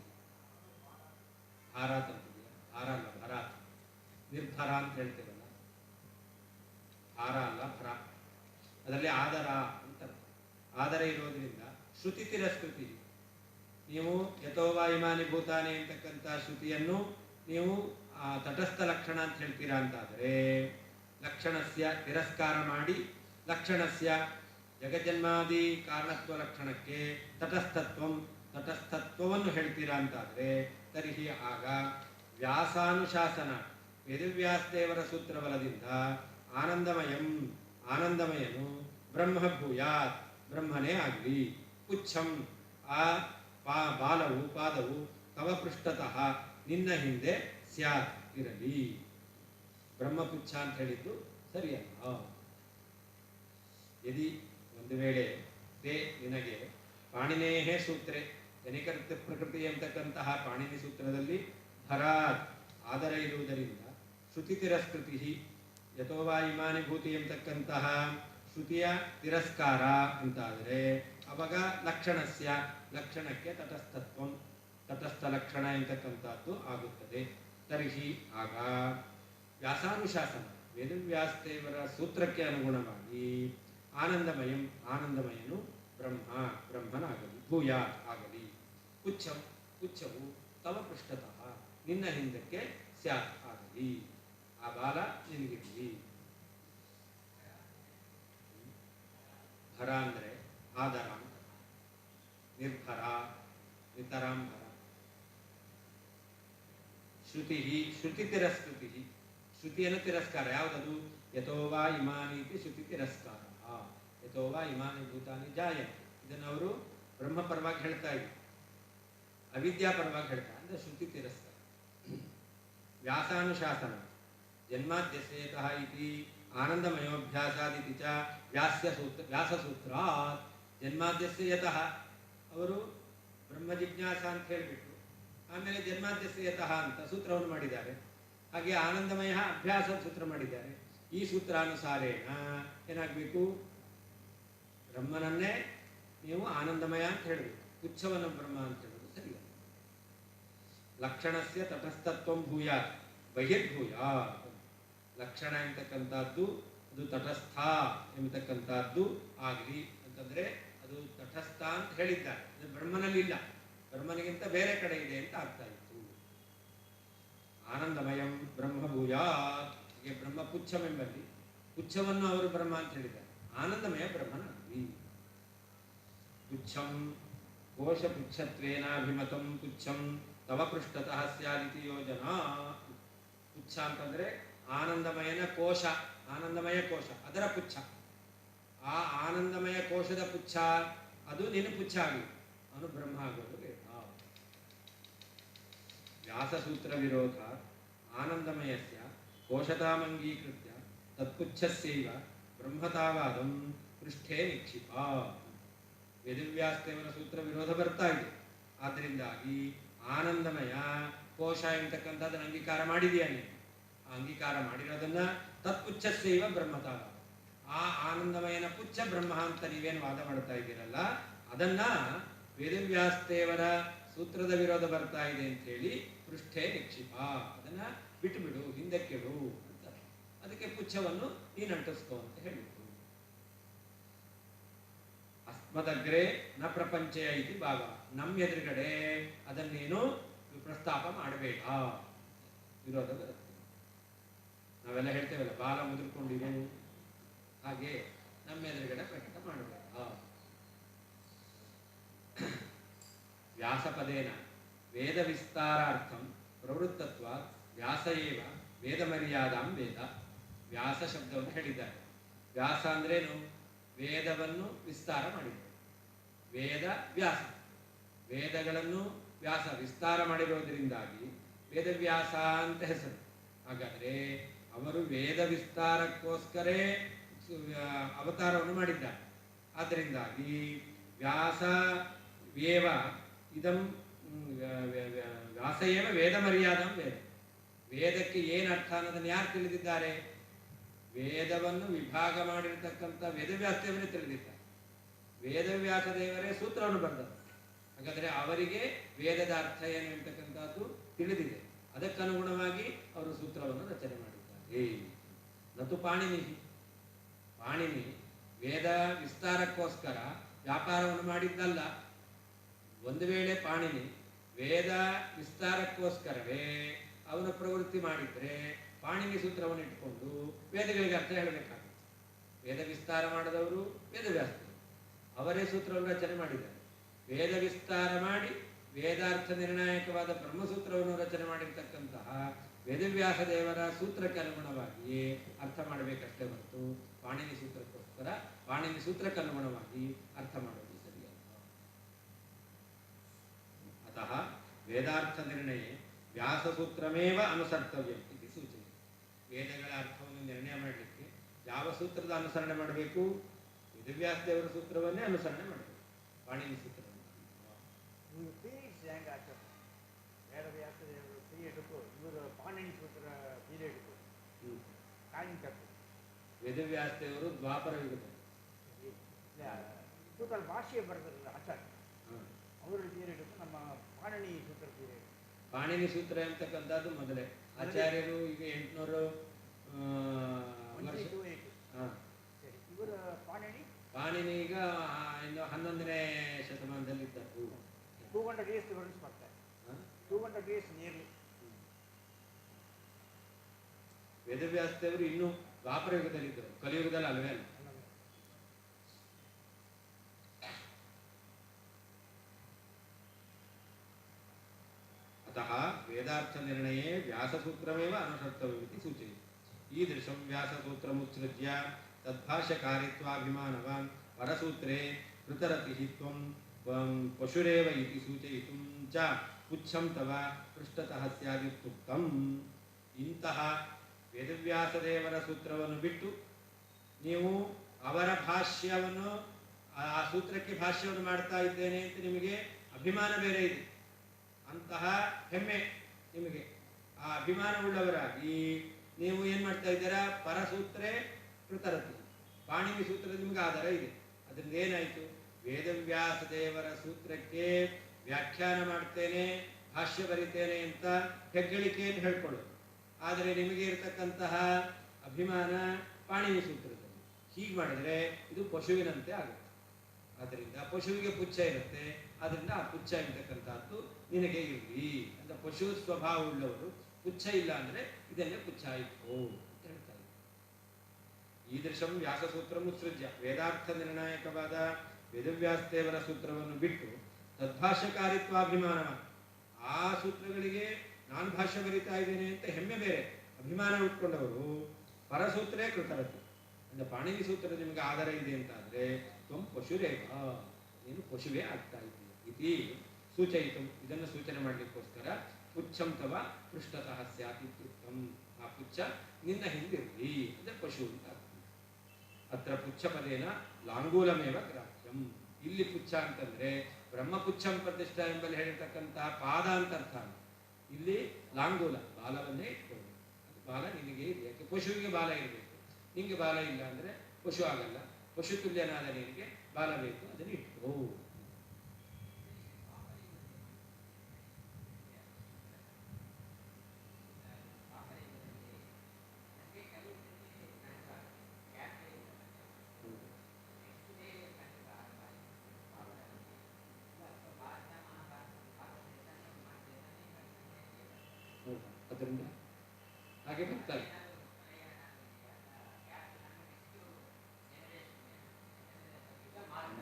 ಭಾರಾತ್ ಅಂತಿದೆಯಾ? ಭಾರ ಅಲ್ಲ, ಭರಾತ್. ನಿರ್ಭರ ಅಂತ ಹೇಳ್ತೇವಲ್ಲ, ಭಾರ ಅಲ್ಲ ಭರ, ಅದರಲ್ಲಿ ಆದರ ಅಂತ ಆದರ ಇರೋದ್ರಿಂದ ಶ್ರುತಿ ತಿರಸ್ಕೃತಿ. ನೀವು ಯಥೋವಾ ಇಮಾನಿ ಭೂತಾನಿ ಅಂತಕ್ಕಂಥ ಶ್ರುತಿಯನ್ನು ನೀವು ತಟಸ್ಥ ಲಕ್ಷಣ ಅಂತ ಹೇಳ್ತೀರಾ ಅಂತಾದರೆ ಲಕ್ಷಣಸ್ಯ ತಿರಸ್ಕಾರ ಮಾಡಿ ಲಕ್ಷಣಸ್ಯ ಜಗಜನ್ಮಾದಿ ಕಾರಣತ್ವ ಲಕ್ಷಣಕ್ಕೆ ತಟಸ್ಥತ್ವವನ್ನು ಹೇಳ್ತೀರಾ ಅಂತಾದರೆ ತರ್ಹಿ ಆಗ ವ್ಯಾಸಾನುಶಾಸನ ವೇದವ್ಯಾಸದೇವರ ಸೂತ್ರಬಲದಿಂದ ಆನಂದಮಯನು ಬ್ರಹ್ಮಭೂಯಾತ್ ಬ್ರಹ್ಮನೇ ಆಗಲಿ. ಪುಚ್ಛಂ ಆ ಬಾಲವು ಪಾದವು ತವ ಪೃಷ್ಠತಃ ನಿನ್ನ ಹಿಂದೆ ಸ್ಯಾತ್ ಇರಲಿ. ಬ್ರಹ್ಮಪುಚ್ಛ ಅಂತ ಹೇಳಿದ್ದು ಸರಿಯಲ್ಲ. ಯದಿ ಒಂದು ವೇಳೆ ತೇ ನಿನಗೆ ಪಾಣಿನೇಹೇ ಸೂತ್ರೆ ಜನಿಕರ್ತ ಪ್ರಕೃತಿ ಎಂತಕ್ಕಂತಹ ಪಾಣಿನಿ ಸೂತ್ರದಲ್ಲಿ ಭರಾತ್ ಆದರ ಇರುವುದರಿಂದ ಶ್ರುತಿ ತಿರಸ್ಕೃತಿ ಯಥೋವಾ ಇಮಾನಿ ಭೂತಿ ಎಂತಕ್ಕಂತಹ ಶ್ರುತಿಯ ತಿರಸ್ಕಾರ ಅಂತಾದರೆ ಅವಾಗ ಲಕ್ಷಣಕ್ಕೆ ತಟಸ್ಥ ಲಕ್ಷಣ ಎಂತಕ್ಕಂಥದ್ದು ಆಗುತ್ತದೆ. ತರ್ಹಿ ಆಗ ವ್ಯಾಸಾನುಶಾಸನ ವೇದವ್ಯಾಸದೇವರ ಸೂತ್ರಕ್ಕೆ ಅನುಗುಣವಾಗಿ ಆನಂದಮಯನು ಬ್ರಹ್ಮನಾಗಲಿ, ಭೂಯಾ ಆಗಲಿ. ಪುಚ್ಛವು ತವ ಪೃಷ್ಠತಃ ನಿನ್ನ ಹಿಂದಕ್ಕೆ ಸ್ಯಾತ್ ಆಗಲಿ, ಆ ಬಾಲ ನಿನಗಿರಲಿ. ಭರ ಅಂದರೆ ಆದರ, ನಿರ್ಭರ ನಿತರಾಂಭರ. ಶ್ರುತಿ ತಿರಸ್ಕೃತಿ, ಶ್ರುತಿಯನ್ನು ತಿರಸ್ಕಾರ ಯಾವುದದು? ಯಥೋವಾ ಇಮಾನೀತಿ ಶ್ರುತಿ ತಿರಸ್ಕಾರ, ಯಥೋವಾ ಇಮಾನಿ ಭೂತಾನಿ ಜಾಯಂತೆ. ಇದನ್ನು ಅವರು ಬ್ರಹ್ಮ ಪರವಾಗಿ ಹೇಳ್ತಾ ಇದ್ರು, ಅವಿದ್ಯಾ ಪರವಾಗಿ ಹೇಳ್ತಾರೆ, ಅಂದ್ರೆ ಶ್ರುತಿ ತಿರಸ್ಕಾರ. ವ್ಯಾಸಾನುಶಾಸನ ಜನ್ಮಾದ್ಯಸ್ಯೇತಃ ಇತಿ ಆನಂದಮಯೋಭ್ಯಾಸಾದಿತಿ ಚ ವ್ಯಾಸಸೂತ್ರಾತ್. ಜನ್ಮಾದ್ಯಸ್ಯ ಯತಃ ಅವರು ಬ್ರಹ್ಮ ಜಿಜ್ಞಾಸ ಅಂತ ಹೇಳಿಬಿಟ್ಟು ಆಮೇಲೆ ಜನ್ಮಾದ್ಯಸ್ಯ ಯತಃ ಅಂತ ಸೂತ್ರವನ್ನು ಮಾಡಿದ್ದಾರೆ. ಹಾಗೆ ಆನಂದಮಯ ಅಭ್ಯಾಸ ಸೂತ್ರ ಮಾಡಿದ್ದಾರೆ. ಈ ಸೂತ್ರಾನುಸಾರೇಣ ಏನಾಗಬೇಕು? ಬ್ರಹ್ಮನನ್ನೇ ನೀವು ಆನಂದಮಯ ಅಂತ ಹೇಳಬೇಕು, ಪುಚ್ಛವನ್ನು ಬ್ರಹ್ಮ ಅಂತ ಹೇಳೋದು ಸರಿಯಲ್ಲ. ಲಕ್ಷಣಸ್ಯ ತಟಸ್ಥತ್ವಂ ಭೂಯಾತ್ ಬಹಿರ್ಭೂಯಾತ್. ಲಕ್ಷಣ ಎಂತಕ್ಕಂಥದ್ದು ಅದು ತಟಸ್ಥ ಎಂಬತಕ್ಕಂಥದ್ದು ಆಗಲಿ ಅಂತಂದ್ರೆ ಅದು ತಟಸ್ಥ ಅಂತ ಹೇಳಿದ್ದಾರೆ. ಅದು ಬ್ರಹ್ಮನಲ್ಲಿ ಇಲ್ಲ, ಬ್ರಹ್ಮನಿಗಿಂತ ಬೇರೆ ಕಡೆ ಇದೆ ಅಂತ ಆಗ್ತಾ ಇತ್ತು. ಆನಂದಮಯಂ ಬ್ರಹ್ಮಭೂಯಾತ್. ಹೀಗೆ ಬ್ರಹ್ಮ ಪುಚ್ಛಮೆಂಬಲ್ಲಿ ಪುಚ್ಛವನ್ನು ಅವರು ಬ್ರಹ್ಮ ಅಂತ ಹೇಳಿದ್ದಾರೆ, ಆನಂದಮಯ ಬ್ರಹ್ಮನಾಗಲಿ. ಪುಚ್ಛಂ ಕೋಶ ಪುಚ್ಛತ್ವೇನಾಭಿಮತಂ ಪುಚ್ಛಂ ತವ ಪೃಷ್ಠತಃ ಸ್ಯಾದಿತಿ ಯೋಜನಾ. ಪುಚ್ಛ ಅಂತಂದ್ರೆ ಆನಂದಮಯನ ಕೋಶ, ಆನಂದಮಯ ಕೋಶ ಅದರ ಪುಚ್ಛ. ಆ ಆನಂದಮಯ ಕೋಶದ ಪುಚ್ಛ ಅದು ನಿನ್ನ ಪುಚ್ಛ ಆಗಲಿ, ಅವನು ಬ್ರಹ್ಮ ಆಗೋದು ಬೇಡ. ವ್ಯಾಸಸೂತ್ರ ವಿರೋಧ ಆನಂದಮಯಸ್ಯ ಕೋಶತಾಮಂಗೀಕೃತ್ಯ ತತ್ಪುಚ್ಛಸ್ಯೈವ ಬ್ರಹ್ಮತಾವಾದಂ ಪೃಷ್ಠೇ ನಿಕ್ಷಿಪ. ವೇದವ್ಯಾಸದೇವರ ಸೂತ್ರ ವಿರೋಧ ಬರ್ತಾ ಇದೆ. ಆದ್ದರಿಂದಾಗಿ ಆನಂದಮಯ ಕೋಶ ಎಂತಕ್ಕಂಥದ್ದನ್ನು ಅಂಗೀಕಾರ ಮಾಡಿದೆಯಾನೆ. ಆ ಅಂಗೀಕಾರ ಮಾಡಿರೋದನ್ನ ತತ್ಪುಚ್ಛಸ್ಯೈವ ಬ್ರಹ್ಮತಾವಾದ, ಆ ಆನಂದಮಯನ ಪುಚ್ಛ ಬ್ರಹ್ಮ ಅಂತ ನೀವೇನು ವಾದ ಮಾಡ್ತಾ ಇದ್ದೀರಲ್ಲ, ಅದನ್ನ ವೇದವ್ಯಾಸದೇವರ ಸೂತ್ರದ ವಿರೋಧ ಬರ್ತಾ ಇದೆ ಅಂತ ಹೇಳಿ ಪೃಷ್ಠೆ ನಿಕ್ಷಿಪ, ಅದನ್ನ ಬಿಟ್ಟುಬಿಡು, ಹಿಂದಕ್ಕಿಡು ಅಂತ. ಅದಕ್ಕೆ ಪುಚ್ಛವನ್ನು ನೀನು ಅಂಟಿಸ್ಕೋ ಅಂತ ಹೇಳಿದ್ರು. ಅಸ್ಮದಗ್ರೆ ನ ಪ್ರಪಂಚಯ ಇತಿ ಭಾವ, ನಮ್ಮ ಎದುರುಗಡೆ ಅದನ್ನೇನು ಪ್ರಸ್ತಾಪ ಮಾಡಬೇಡ, ವಿರೋಧ ಬರುತ್ತೆ. ನಾವೆಲ್ಲ ಹೇಳ್ತೇವಲ್ಲ, ಬಾಲ ಮುದುರ್ಕೊಂಡಿರು, ಹಾಗೆ ನಮ್ಮ ಎದುರುಗಡೆ ಪ್ರಕಟ ಮಾಡಬೇಡ. ವ್ಯಾಸಪದೇನ ವೇದ ವಿಸ್ತಾರಾರ್ಥಂ ಪ್ರವೃತ್ತತ್ವ ವ್ಯಾಸ ಏವ ವೇದ ಮರ್ಯಾದಾಂ ವೇದ. ವ್ಯಾಸ ಶಬ್ದವನ್ನು ಹೇಳಿದ್ದಾರೆ. ವ್ಯಾಸ ಅಂದ್ರೇನು? ವೇದವನ್ನು ವಿಸ್ತಾರ ಮಾಡಿದರು. ವೇದ ವ್ಯಾಸ, ವೇದಗಳನ್ನು ವ್ಯಾಸ ವಿಸ್ತಾರ ಮಾಡಿರೋದ್ರಿಂದಾಗಿ ವೇದವ್ಯಾಸ ಅಂತ ಹೆಸರು. ಹಾಗಾದರೆ ಅವರು ವೇದ ವಿಸ್ತಾರಕ್ಕೋಸ್ಕರೇ ಅವತಾರವನ್ನು ಮಾಡಿದ್ದಾರೆ. ಆದ್ದರಿಂದಾಗಿ ವ್ಯಾಸ ಏವ ಇದಂ ವ್ಯಾಸ ಏವ ವೇದ ಮರ್ಯಾದಂ ವೇದ. ವೇದಕ್ಕೆ ಏನು ಅರ್ಥ ಅನ್ನೋದನ್ನು ಯಾರು ತಿಳಿದಿದ್ದಾರೆ? ವೇದವನ್ನು ವಿಭಾಗ ಮಾಡಿರ್ತಕ್ಕಂಥ ವೇದವ್ಯಾಸ ದೇವರೇ ತಿಳಿದಿದ್ದಾರೆ. ವೇದವ್ಯಾಸ ದೇವರೇ ಸೂತ್ರವನ್ನು ಬರೆದರು. ಹಾಗಾದರೆ ಅವರಿಗೆ ವೇದದ ಅರ್ಥ ಏನು ಅಂತಕ್ಕಂಥದ್ದು ತಿಳಿದಿದೆ. ಅದಕ್ಕನುಗುಣವಾಗಿ ಅವರು ಸೂತ್ರವನ್ನು ರಚನೆ ಮಾಡಿದ್ದಾರೆ. ನತು ಪಾಣಿನಿ. ಪಾಣಿನಿ ವೇದ ವಿಸ್ತಾರಕ್ಕೋಸ್ಕರ ವ್ಯಾಪಾರವನ್ನು ಮಾಡಿದ್ದಲ್ಲ. ಒಂದು ವೇಳೆ ಪಾಣಿನಿ ವೇದ ವಿಸ್ತಾರಕ್ಕೋಸ್ಕರವೇ ಅವನ ಪ್ರವೃತ್ತಿ ಮಾಡಿದರೆ ಪಾಣಿನಿ ಸೂತ್ರವನ್ನು ಇಟ್ಟುಕೊಂಡು ವೇದಗಳಿಗೆ ಅರ್ಥ ಹೇಳಬೇಕಾಗುತ್ತೆ. ವೇದ ವಿಸ್ತಾರ ಮಾಡಿದವರು ವೇದವ್ಯಾಸರು, ಅವರೇ ಸೂತ್ರವನ್ನು ರಚನೆ ಮಾಡಿದ್ದಾರೆ. ವೇದ ವಿಸ್ತಾರ ಮಾಡಿ ವೇದಾರ್ಥ ನಿರ್ಣಾಯಕವಾದ ಬ್ರಹ್ಮಸೂತ್ರವನ್ನು ರಚನೆ ಮಾಡಿರ್ತಕ್ಕಂತಹ ವೇದವ್ಯಾಸ ದೇವರ ಸೂತ್ರಕ್ಕೆ ಅನುಗುಣವಾಗಿಯೇ ಅರ್ಥ ಮಾಡಬೇಕಷ್ಟೇ ಹೊರತು ಪಾಣಿನಿ ಸೂತ್ರಕ್ಕೋಸ್ಕರ ಪಾಣಿನಿ ಸೂತ್ರಕ್ಕೆ ಅನುಗುಣವಾಗಿ ಅರ್ಥ ಮಾಡೋದು ಸರಿಯಲ್ಲ. ಅತಃ ವೇದಾರ್ಥ ನಿರ್ಣಯ ವ್ಯಾಸಸೂತ್ರಮೇವ ಅನುಸರ್ತವ್ಯ ಇದು ಸೂಚನೆ. ವೇದಗಳ ಅರ್ಥವನ್ನು ನಿರ್ಣಯ ಮಾಡಲಿಕ್ಕೆ ಯಾವ ಸೂತ್ರದ ಅನುಸರಣೆ ಮಾಡಬೇಕು? ವೇದವ್ಯಾಸ ದೇವರ ಸೂತ್ರವನ್ನೇ ಅನುಸರಣೆ ಮಾಡಬೇಕು, ಪಾಣಿನಿ ಸೂತ್ರವನ್ನು. ವೇದವ್ಯಾಸ ದೇವರು ಪೀರಿಯಡ್ಗೂ ಇವರು ಪಾಣಿನಿ ಸೂತ್ರ ಪೀರಿಯಡ್ಗೂ ಟೈಮ್ ತಪ್ಪು. ವೇದವ್ಯಾಸ ದೇವರು ದ್ವಾಪರ ಯುಗದಲ್ಲಿ ಸೂತ್ರ ಭಾಷೆ ಬರೆದ್ರಲ್ಲ ಆಚಾರ್ಯ, ಅವರ ಪೀರಿಯಡ್ಗೂ ನಮ್ಮ ಪಾಣಿನಿ ಸೂತ್ರ ಪೀರಿಯಡ್. ಪಾಣಿನಿ ಸೂತ್ರ ಅಂತಕ್ಕಂಥದ್ದು ಮೊದಲೇ ಆಚಾರ್ಯರು ಈಗ 800 ಇವರ ಪಾಣಿನಿ ಈಗ ಇನ್ನು 11ನೇ ಶತಮಾನದಲ್ಲಿ ಇದ್ದದ್ದು. 200 years difference ಬರ್ತಾರೆ. 200 years nearly. ವೇದವ್ಯಾಸ ದೇವರು ಇನ್ನೂ ದ್ವಾಪರ ಯುಗದಲ್ಲಿ ಇದ್ದರು, ಕಲಿಯುಗದಲ್ಲಿ ಅಲ್ವೇ ಅಲ್ಲ. ಅತಃ ವೇದಾರ್ಥ ನಿರ್ಣಯೇ ವ್ಯಾಸಸೂತ್ರಮೇವ ಅನುಸರ್ತವ್ಯಮಿತಿ ಸೂಚಯತಿ. ಈದೃಶಂ ವ್ಯಾಸಸೂತ್ರಮುತ್ಸೃಜ್ಯ ತದ್ಭಾಷ್ಯಕಾರಿತ್ವಾಭಿಮಾನವಾನ್ ಪರಸೂತ್ರೇ ಕೃತರತಿಃ ತ್ವಂ ಪಶುರೇವ ಇತಿ ಸೂಚಯಿತುಂ ಚ ಪುಚ್ಛಂ ತವ ಪೃಷ್ಠತಃ ಸ್ಯಾದಿತ್ಯುಕ್ತಂ. ಇಂತಹ ವೇದವ್ಯಾಸ ದೇವರ ಸೂತ್ರವನ್ನು ಬಿಟ್ಟು ನೀವು ಅವರ ಭಾಷ್ಯವನ್ನು ಆ ಸೂತ್ರಕ್ಕೆ ಭಾಷ್ಯವನ್ನು ಮಾಡ್ತಾ ಇದ್ದೇನೆ ಅಂತ ನಿಮಗೆ ಅಭಿಮಾನ ಬೇರೆ ಇದೆ. ಅಂತಹ ಹೆಮ್ಮೆ ನಿಮಗೆ, ಆ ಅಭಿಮಾನವುಳ್ಳವರಾಗಿ ನೀವು ಏನು ಮಾಡ್ತಾ ಇದ್ದೀರಾ? ಪರಸೂತ್ರೇ ಕೃತರತಿ, ಪಾಣಿನಿ ಸೂತ್ರ ನಿಮಗೆ ಆಧಾರ ಇದೆ. ಅದರಿಂದ ಏನಾಯಿತು? ವೇದವ್ಯಾಸ ದೇವರ ಸೂತ್ರಕ್ಕೆ ವ್ಯಾಖ್ಯಾನ ಮಾಡ್ತೇನೆ, ಭಾಷ್ಯ ಬರಿತೇನೆ ಅಂತ ಹೆಗ್ಗಳಿಕೆಯನ್ನು ಹೇಳ್ಕೊಳ್ಳೋದು. ಆದರೆ ನಿಮಗೆ ಇರತಕ್ಕಂತಹ ಅಭಿಮಾನ ಪಾಣಿನಿ ಸೂತ್ರದಲ್ಲಿ. ಹೀಗೆ ಮಾಡಿದರೆ ಇದು ಪಶುವಿನಂತೆ ಆಗುತ್ತೆ. ಆದ್ದರಿಂದ ಪಶುವಿಗೆ ಪುಚ್ಛ ಇರುತ್ತೆ, ಆದ್ದರಿಂದ ಆ ಪುಚ್ಛ ಇರ್ತಕ್ಕಂಥದ್ದು ನಿನಗೆ ಇರಲಿ ಅಂತ. ಪಶು ಸ್ವಭಾವ ಉಳ್ಳವರು ಪುಚ್ಛ ಇಲ್ಲ ಅಂದರೆ ಇದನ್ನೇ ಪುಚ್ಛ ಆಯಿತು ಅಂತ ಹೇಳ್ತಾರೆ. ಈದೃಶಂ ವ್ಯಾಸಸೂತ್ರ ಮುತ್ಸೃಜ್ಯ, ವೇದಾರ್ಥ ನಿರ್ಣಾಯಕವಾದ ವೇದವ್ಯಾಸ ದೇವರ ಸೂತ್ರವನ್ನು ಬಿಟ್ಟು ತದ್ಭಾಷ್ಯಕಾರಿತ್ವಾಭಿಮಾನವ, ಆ ಸೂತ್ರಗಳಿಗೆ ನಾನು ಭಾಷ್ಯ ಬರಿತಾ ಇದ್ದೇನೆ ಅಂತ ಹೆಮ್ಮೆ ಬೇರೆ ಅಭಿಮಾನ ಉಟ್ಕೊಂಡವರು ಪರಸೂತ್ರೇ ಕೃತರತಿ ಅಂದರೆ ಪಾಣಿನಿ ಸೂತ್ರ ನಿಮಗೆ ಆಧಾರ ಇದೆ ಅಂತಾದರೆ ತ್ವಂ ಪಶುರೇವ, ನೀನು ಪಶುವೇ ಆಗ್ತಾ ಇದ್ದೀಯ ಇತಿ ಸೂಚಯಿತು. ಇದನ್ನು ಸೂಚನೆ ಮಾಡಲಿಕ್ಕೋಸ್ಕರ ಪುಚ್ಛಂ ತವ ಪೃಷ್ಠತಃ ಸ್ಯಾತ್ ಇತ್ಯುಕ್ತಂ. ಆ ಪುಚ್ಛ ನಿನ್ನ ಹಿಂದಿರಲಿ ಅಂದರೆ ಪಶು ಅಂತ. ಅತ್ರ ಪುಚ್ಛ ಪದೇನ ಲಾಂಗೂಲಮೇವ ಗ್ರಾಹ್ಯಂ. ಇಲ್ಲಿ ಪುಚ್ಛ ಅಂತಂದ್ರೆ ಬ್ರಹ್ಮಪುಚ್ಛಂ ಪ್ರತಿಷ್ಠಾ ಎಂಬಲ್ಲಿ ಹೇಳಿರ್ತಕ್ಕಂತಹ ಪಾದ ಅಂತ ಅರ್ಥ. ಇಲ್ಲಿ ಲಾಂಗೂಲ, ಬಾಲವನ್ನೇ ಇಟ್ಕೊಳ್ಬೇಕು. ಅದು ಬಾಲ ನಿನಗೆ ಇದೆ, ಯಾಕೆ ಪಶುವಿಗೆ ಬಾಲ ಇರಬೇಕು. ನಿಂಗೆ ಬಾಲ ಇಲ್ಲ ಅಂದರೆ ಪಶು ಆಗಲ್ಲ. ಪಶು ತುಲ್ಯನಾದ ನಿನಗೆ ಬಾಲ ಬೇಕು, ಅದನ್ನು ಇಟ್ಕೋ. ಅದರಿಂದ ಹಾಗೆ ಬರ್ತಾರೆ.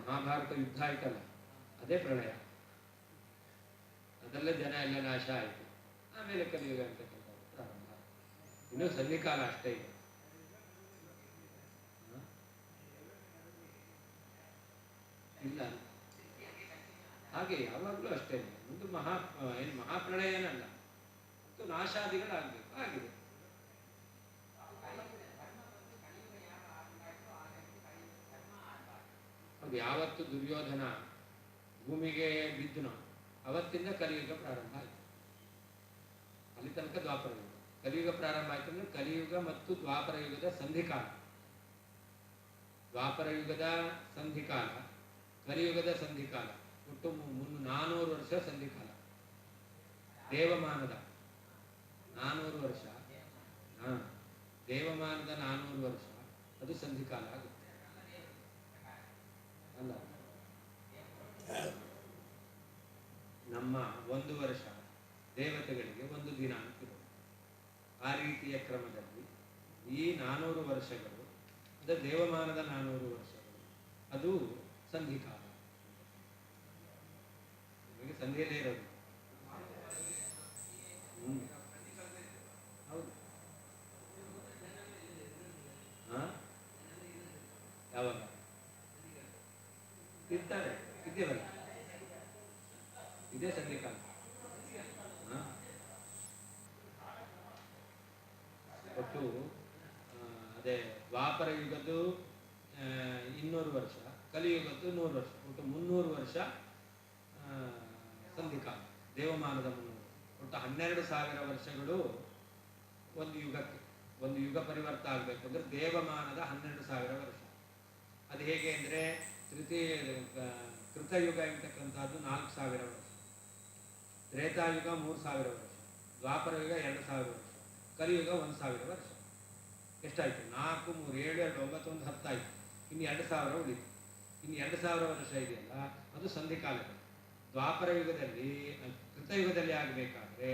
ಮಹಾಭಾರತ ಯುದ್ಧ ಆಯ್ತಲ್ಲ, ಅದೇ ಪ್ರಳಯ. ಅದರ ಅಷ್ಟರಲ್ಲೇ ಜನ ಎಲ್ಲ ನಾಶ ಆಯಿತು. ಆಮೇಲೆ ಕಲಿಯುಗ ಅಂತಕ್ಕಂಥದ್ದು ಪ್ರಾರಂಭ. ಇನ್ನೂ ಸನ್ನಿಕಾಲ ಅಷ್ಟೇ ಇದೆ. ಇಲ್ಲ ಹಾಗೆ ಯಾವಾಗಲೂ ಅಷ್ಟೇ. ಒಂದು ಏನು ಮಹಾಪ್ರಳಯ ಏನಲ್ಲ, ಮತ್ತು ನಾಶಾದಿಗಳಾಗಬೇಕು. ಆಗಿದೆ. ಅದು ಯಾವತ್ತು ದುರ್ಯೋಧನ ಭೂಮಿಗೆ ಬಿದ್ದನೋ ಅವತ್ತಿಂದ ಕಲಿಯುಗ ಪ್ರಾರಂಭ ಆಯಿತು. ಅಲ್ಲಿ ತನಕ ದ್ವಾಪರ ಯುಗ. ಕಲಿಯುಗ ಪ್ರಾರಂಭ ಆಯಿತು ಅಂದರೆ ಕಲಿಯುಗ ಮತ್ತು ದ್ವಾಪರ ಯುಗದ ಸಂಧಿಕಾಲ. ದ್ವಾಪರ ಯುಗದ ಸಂಧಿಕಾಲ, ಕಲಿಯುಗದ ಸಂಧಿಕಾಲ, ಒಟ್ಟು 400 ವರ್ಷ ಸಂಧಿಕಾಲ. ದೇವಮಾನದ 400 ವರ್ಷ, ದೇವಮಾನದ 400 ವರ್ಷ ಅದು ಸಂಧಿಕಾಲ ಆಗುತ್ತೆ ಅಲ್ಲ. ನಮ್ಮ 1 ವರ್ಷ ದೇವತೆಗಳಿಗೆ 1 ದಿನ ಅಂತಿರೋದು. ಆ ರೀತಿಯ ಕ್ರಮದಲ್ಲಿ ಈ 400 ವರ್ಷಗಳು ಅಂದರೆ ದೇವಮಾನದ 400 ವರ್ಷಗಳು ಅದು ಸಂಧಿಕಾಲ. ನಿಮಗೆ ಸಂಧಿಯಲ್ಲೇ ಇರೋದು. ಹೌದು. ಯಾವಾಗ ಇರ್ತಾರೆ? ಇದ್ದೇವಲ್ಲ, ಇದೇ ಸಂಧಿಕಾಲ. ಒಟ್ಟು ಅದೇ ದ್ವಾಪರ ಯುಗದ್ದು 200 ವರ್ಷ, ಕಲಿಯುಗದ್ದು 100 ವರ್ಷ, ಒಟ್ಟು 300 ವರ್ಷ ಸಂಧಿಕಾಲ. ದೇವಮಾನದ 300, ಒಟ್ಟು 12,000 ವರ್ಷಗಳು ಒಂದು ಯುಗಕ್ಕೆ. ಒಂದು ಯುಗ ಪರಿವರ್ತ ಆಗಬೇಕು ಅಂದರೆ ದೇವಮಾನದ 12,000 ವರ್ಷ. ಅದು ಹೇಗೆ ಅಂದರೆ ಕೃತಯುಗ ಎಂತಕ್ಕಂಥದ್ದು 4,000 ವರ್ಷ, ತ್ರೇತಾಯುಗ 3,000 ವರ್ಷ, ದ್ವಾಪರ ಯುಗ 2,000 ವರ್ಷ, ಕಲಿಯುಗ 1,000 ವರ್ಷ. ಎಷ್ಟಾಯಿತು? 4, 3, 7, 2, 9, 1, 10 ಆಯಿತು. ಇನ್ನು 2,000 ಉಳಿತು. ಇನ್ನು 2,000 ವರ್ಷ ಇದೆಯಲ್ಲ ಅದು ಸಂಧಿಕಾಲಗಳು. ದ್ವಾಪರ ಯುಗದಲ್ಲಿ ಕೃತಯುಗದಲ್ಲಿ ಆಗಬೇಕಾದ್ರೆ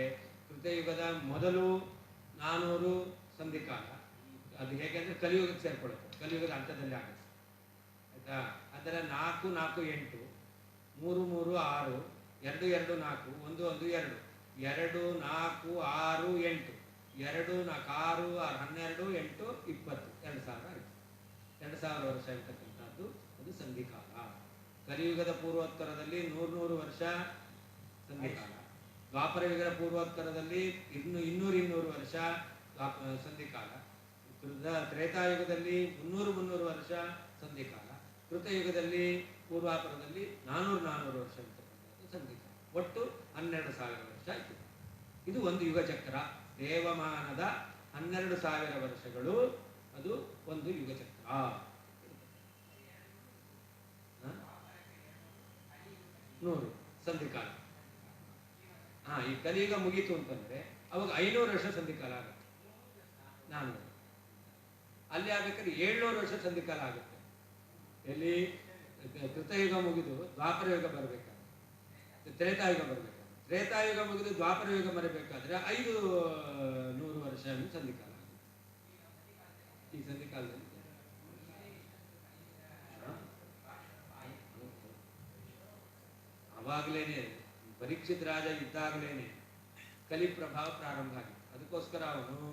ಕೃತಯುಗದ ಮೊದಲು 400 ಸಂಧಿಕಾಲ. ಅದು ಹೇಗೆ ಅಂದರೆ ಕಲಿಯುಗಕ್ಕೆ ಸೇರ್ಕೊಳ್ಳುತ್ತೆ, ಕಲಿಯುಗದ ಹಂತದಲ್ಲಿ ಆಗುತ್ತೆ. ಆಯಿತಾ? ಅದರ 4, 4, 8, 3, 3, 6, 2, 2, 4, 1, 1, 2, 2, 4, 6, 8, 2, 4, 6, 6, 12, 8, 20, 2,000 ಆಯಿತು. 2,000 ವರ್ಷ ಇರ್ತಕ್ಕಂಥದ್ದು ಅದು ಸಂಧಿಕಾಲ. ಕಲಿಯುಗದ ಪೂರ್ವೋತ್ತರದಲ್ಲಿ 100 ವರ್ಷ ಸಂಧಿಕಾಲ. ದ್ವಾಪರ ಯುಗದ ಪೂರ್ವೋತ್ತರದಲ್ಲಿ 200 ವರ್ಷ ಸಂಧಿಕಾಲ. ತ್ರೇತಾಯುಗದಲ್ಲಿ 300 ವರ್ಷ ಸಂಧಿಕಾಲ. ಕೃತಯುಗದಲ್ಲಿ ಪೂರ್ವಾಪರದಲ್ಲಿ 400 ವರ್ಷ ಇರ್ತಕ್ಕಂಥದ್ದು ಸಂಧಿಕಾಲ. ಒಟ್ಟು 12,000 ವರ್ಷ ಆಯಿತು. ಇದು ಒಂದು ಯುಗ ಚಕ್ರ. ದೇವಮಾನದ 12,000 ವರ್ಷಗಳು ಅದು ಒಂದು ಯುಗ ಚಕ್ರ. 100 ಸಂಧಿಕಾಲ. ಈ ಕಲಿಯುಗ ಮುಗೀತು ಅಂತಂದ್ರೆ ಅವಾಗ 500 ವರ್ಷ ಸಂಧಿಕಾಲ ಆಗುತ್ತೆ. 400 ಅಲ್ಲಿ ಆಗ್ಬೇಕಾದ್ರೆ 700 ವರ್ಷ ಸಂಧಿಕಾಲ ಆಗುತ್ತೆ. ಎಲ್ಲಿ ಕೃತಯುಗ ಮುಗಿದು ದ್ವಾಪರ ಯುಗ ಬರಬೇಕಾದ್ರೆ, ತ್ರೇತಾಯುಗ ಬರಬೇಕಾದ್ರೆ, ತ್ರೇತಾಯುಗ ಮುಗಿದು ದ್ವಾಪರ ಯುಗ ಬರಬೇಕಾದ್ರೆ 500 ವರ್ಷ ಸಂಧಿಕಾಲ ಆಗುತ್ತೆ. ಈ ಸಂಧಿಕಾಲದಲ್ಲಿ ಅವಾಗಲೇನೆ ಪರೀಕ್ಷಿತ ರಾಜ ಇದ್ದಾಗಲೇನೆ ಕಲಿ ಪ್ರಭಾವ ಪ್ರಾರಂಭ ಆಗಿದೆ. ಅದಕ್ಕೋಸ್ಕರ ಅವನು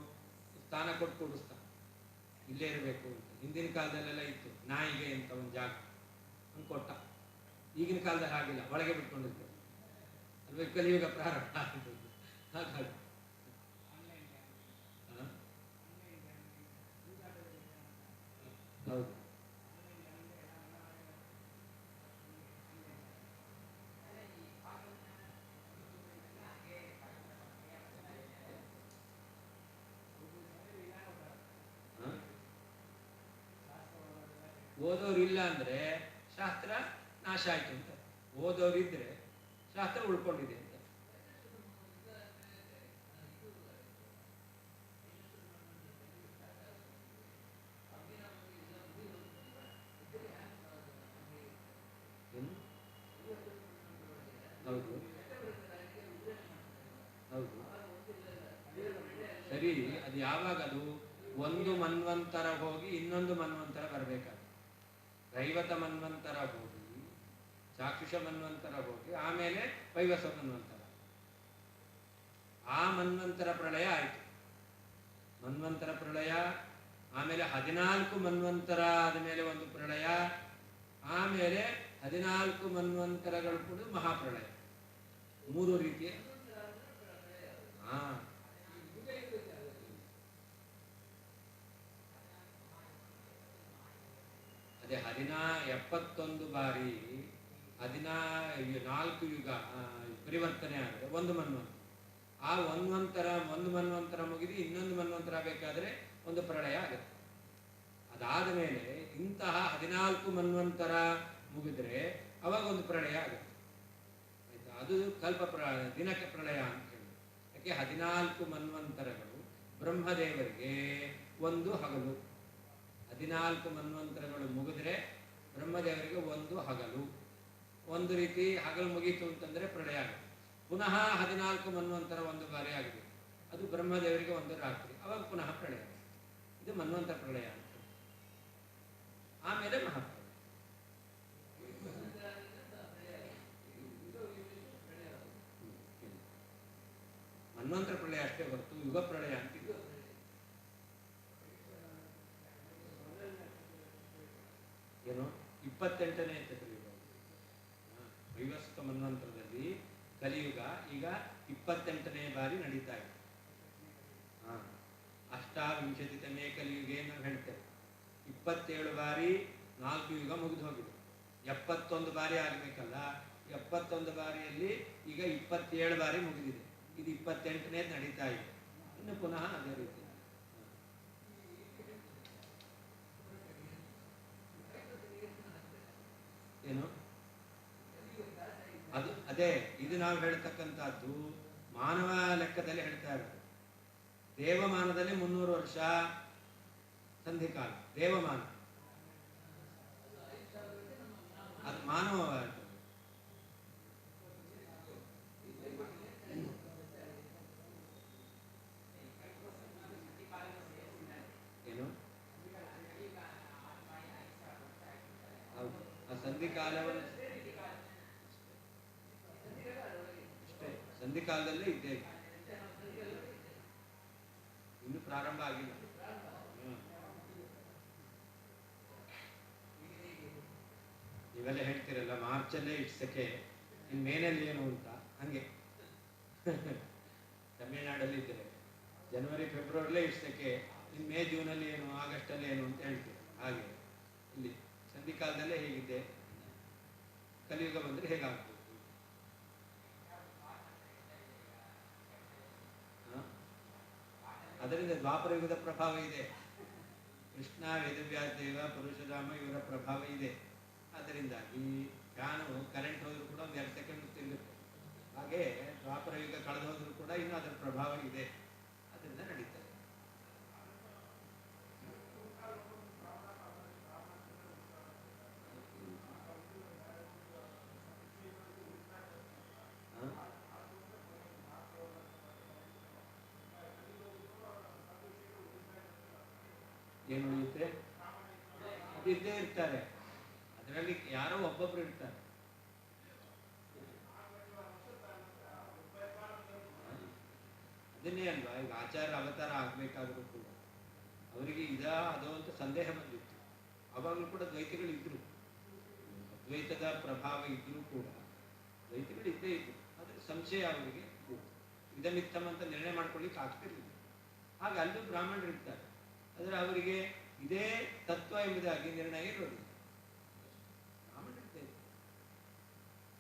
ಸ್ಥಾನ ಕೊಟ್ಟು ಕೂಡಿಸ್ತಾನೆ, ಇಲ್ಲೇ ಇರಬೇಕು ಅಂತ. ಹಿಂದಿನ ಕಾಲದಲ್ಲೆಲ್ಲ ಇತ್ತು ನಾಯಿಗೆ ಅಂತ ಒಂದು ಜಾಗ ಅವ್ನು ಕೊಟ್ಟ. ಈಗಿನ ಕಾಲದಲ್ಲಿ ಹಾಗಿಲ್ಲ, ಒಳಗೆ ಬಿಟ್ಕೊಂಡಿರ್ತೇವೆ ಅಲ್ವೇ. ಕಲಿಯುಗ ಪ್ರಾರಂಭ ಆಗಿದ್ದು ಹಾಗಾಗಿ. ಹೌದು. ಓದೋರು ಇಲ್ಲ ಅಂದ್ರೆ ಶಾಸ್ತ್ರ ನಾಶ ಆಯ್ತು ಅಂತ. ಓದೋರಿದ್ರೆ ಶಾಸ್ತ್ರ ಉಳ್ಕೊಂಡಿದೆ ಅಂತ. ಹೌದು ಹೌದು ಸರಿ. ಅದು ಯಾವಾಗ ಅದು ಒಂದು ಮನ್ವಂತರ ಹೋಗಿ ಇನ್ನೊಂದು ಮನ್ವಂತರ ಬರಬೇಕಾದ್ರೆ, ದೈವತ ಮನ್ವಂತರ ಹೋಗಿ ಚಾಕ್ಷುಷ ಮನ್ವಂತರ ಹೋಗಿ ಆಮೇಲೆ ವೈವಸ್ವ ಮನ್ವಂತರ. ಮನ್ವಂತರ ಪ್ರಳಯ ಆಯಿತು. ಮನ್ವಂತರ ಪ್ರಳಯ, ಆಮೇಲೆ 14 ಮನ್ವಂತರ ಆದಮೇಲೆ ಒಂದು ಪ್ರಳಯ, ಆಮೇಲೆ 14 ಮನ್ವಂತರಗಳು ಕೂಡ ಮಹಾಪ್ರಳಯ. 3 ರೀತಿಯ. ಹಾ, ಅದೇ 71 ಬಾರಿ 4 ಯುಗ ಪರಿವರ್ತನೆ ಆದರೆ ಒಂದು ಮನ್ವಂತರ. ಆ ಒಂದು ಮನ್ವಂತರ ಮುಗಿದು ಇನ್ನೊಂದು ಮನ್ವಂತರ ಬೇಕಾದರೆ ಒಂದು ಪ್ರಳಯ ಆಗುತ್ತೆ. ಅದಾದ ಮೇಲೆ ಇಂತಹ 14 ಮನ್ವಂತರ ಮುಗಿದ್ರೆ ಅವಾಗ ಒಂದು ಪ್ರಳಯ ಆಗುತ್ತೆ. ಆಯ್ತಾ? ಅದು ದಿನಕ್ಕೆ ಪ್ರಳಯ ಅಂತ ಹೇಳಿ. ಯಾಕೆ 14 ಮನ್ವಂತರಗಳು ಬ್ರಹ್ಮದೇವರಿಗೆ ಒಂದು ಹಗಲು. 14 ಮನ್ವಂತರಗಳು ಮುಗಿದ್ರೆ ಬ್ರಹ್ಮದೇವರಿಗೆ ಒಂದು ಹಗಲು. ಒಂದು ರೀತಿ ಹಗಲು ಮುಗೀತು ಅಂತಂದ್ರೆ ಪ್ರಳಯ ಆಗುತ್ತೆ. ಪುನಃ 14 ಮನ್ವಂತರ ಒಂದು ಬಾರಿ ಆಗಿದೆ, ಅದು ಬ್ರಹ್ಮದೇವರಿಗೆ ಒಂದು ರಾತ್ರಿ, ಅವಾಗ ಪುನಃ ಪ್ರಳಯ. ಇದು ಮನ್ವಂತರ ಪ್ರಳಯ ಅಂತ. ಆಮೇಲೆ ಮಹಾಪ್ರಳಯ. ಮನ್ವಂತರ ಪ್ರಳಯ ಅಷ್ಟೇ ಹೊರತು ಯುಗ ಪ್ರಳಯ ಅಂತ ಇದು. ಏನು 28ನೇ ಚತುರ್ಯುಗ, ವೈವಸ್ವತ ಮನ್ವಂತರದಲ್ಲಿ ಕಲಿಯುಗ ಈಗ 28ನೇ ಬಾರಿ ನಡೀತಾ ಇದೆ. ಅಷ್ಟಾವಿಂಶತಿತಮೇ ಕಲಿಯುಗೆ ನಾವು ಹೇಳ್ತೇವೆ. 27 ಬಾರಿ 4 ಯುಗ ಮುಗಿದು ಹೋಗಿದೆ. 71 ಬಾರಿ ಆಗಬೇಕಲ್ಲ. 71 ಬಾರಿಯಲ್ಲಿ ಈಗ 27 ಬಾರಿ ಮುಗಿದಿದೆ. ಇದು 28ನೇ ನಡೀತಾ ಇದೆ. ಇನ್ನು ಪುನಃ ಅದೇ ರೀತಿ. ಏನು ಅದು ಅದೇ ಇದು ನಾವು ಹೇಳ್ತಕ್ಕಂಥದ್ದು ಮಾನವ ಲೆಕ್ಕದಲ್ಲಿ ಹೇಳ್ತಾ ಇರೋದು. ದೇವಮಾನದಲ್ಲಿ 300 ವರ್ಷ ಸಂಧಿಕಾಲ. ದೇವಮಾನ ಅದು ಮಾನವ. ಏನು ಹೌದು, ಆ ಸಂಧಿಕಾಲವನ್ನು ಸಂಧಿಕಾಲದಲ್ಲೇ ಇದ್ದೇವೆ, ಇನ್ನು ಪ್ರಾರಂಭ ಆಗಿಲ್ಲ. ನೀವೆಲ್ಲ ಹೇಳ್ತೀರಲ್ಲ ಮಾರ್ಚಲ್ಲೇ ಇಡ್ಸಕ್ಕೆ ಇನ್ನು ಮೇನಲ್ಲಿ ಏನು ಅಂತ, ಹಂಗೆ ತಮಿಳ್ನಾಡಲ್ಲಿ ಇದ್ದರೆ ಜನವರಿ ಫೆಬ್ರವರಿಲೇ ಇಡ್ಸಕ್ಕೆ ಇನ್ನು ಮೇ ಜೂನಲ್ಲಿ ಏನು ಆಗಸ್ಟಲ್ಲಿ ಏನು ಅಂತ ಹೇಳ್ತೀವಿ. ಹಾಗೆ ಇಲ್ಲಿ ಸಂಧಿಕಾಲದಲ್ಲೇ ಹೇಗಿದೆ, ಕಲಿಯುಗ ಬಂದರೆ ಹೇಗಾಗ್ತದೆ. ಅದರಿಂದ ದ್ವಾಪರ ಯುಗದ ಪ್ರಭಾವ ಇದೆ. ಕೃಷ್ಣ, ವೇದವ್ಯಾಸ ದೇವ, ಪರಶುರಾಮ ಇವರ ಪ್ರಭಾವ ಇದೆ. ಅದರಿಂದಾಗಿ ಫ್ಯಾನು ಕರೆಂಟ್ ಹೋದರೂ ಕೂಡ ಒಂದು 2 ಸೆಕೆಂಡ್ ತಿರುಗುತ್ತೆ. ಹಾಗೆ ದ್ವಾಪರ ಯುಗ ಕಳೆದು ಹೋದರೂ ಕೂಡ ಇನ್ನೂ ಅದರ ಪ್ರಭಾವ ಇದೆ. ಅದರಿಂದ ನಡೀತದೆ. ಏನು ಉಳಿಯುತ್ತೆ? ಇದ್ದೇ ಇರ್ತಾರೆ, ಅದರಲ್ಲಿ ಯಾರೋ ಒಬ್ಬೊಬ್ರು ಇರ್ತಾರೆ. ಅದನ್ನೇ ಅಲ್ವಾ ಈಗ ಆಚಾರ ಅವತಾರ ಆಗ್ಬೇಕಾದ್ರೂ ಕೂಡ ಅವರಿಗೆ ಅದೋ ಅಂತ ಸಂದೇಹ ಬಂದಿತ್ತು. ಅವಾಗಲೂ ಕೂಡ ದ್ವೈತಿಗಳಿದ್ರು, ದ್ವೈತದ ಪ್ರಭಾವ ಇದ್ರೂ ಕೂಡ ದ್ವೈತಿಗಳು ಇದ್ದೇ ಇದ್ರು. ಆದರೆ ಸಂಶಯ ಅವರಿಗೆ ಇದಮಿತ್ತಮ್ ಅಂತ ನಿರ್ಣಯ ಮಾಡ್ಕೊಳ್ಳಿಕ್ಕೆ ಆಗ್ತಿರ್ಲಿಲ್ಲ. ಹಾಗೆ ಅಲ್ಲೂ ಬ್ರಾಹ್ಮಣರು ಇರ್ತಾರೆ, ಆದರೆ ಅವರಿಗೆ ಇದೇ ತತ್ವ ಎಂಬುದಾಗಿ ನಿರ್ಣಯ ಇರೋದಿಲ್ಲ. ಬ್ರಾಹ್ಮಣರಿದ್ದಾರೆ.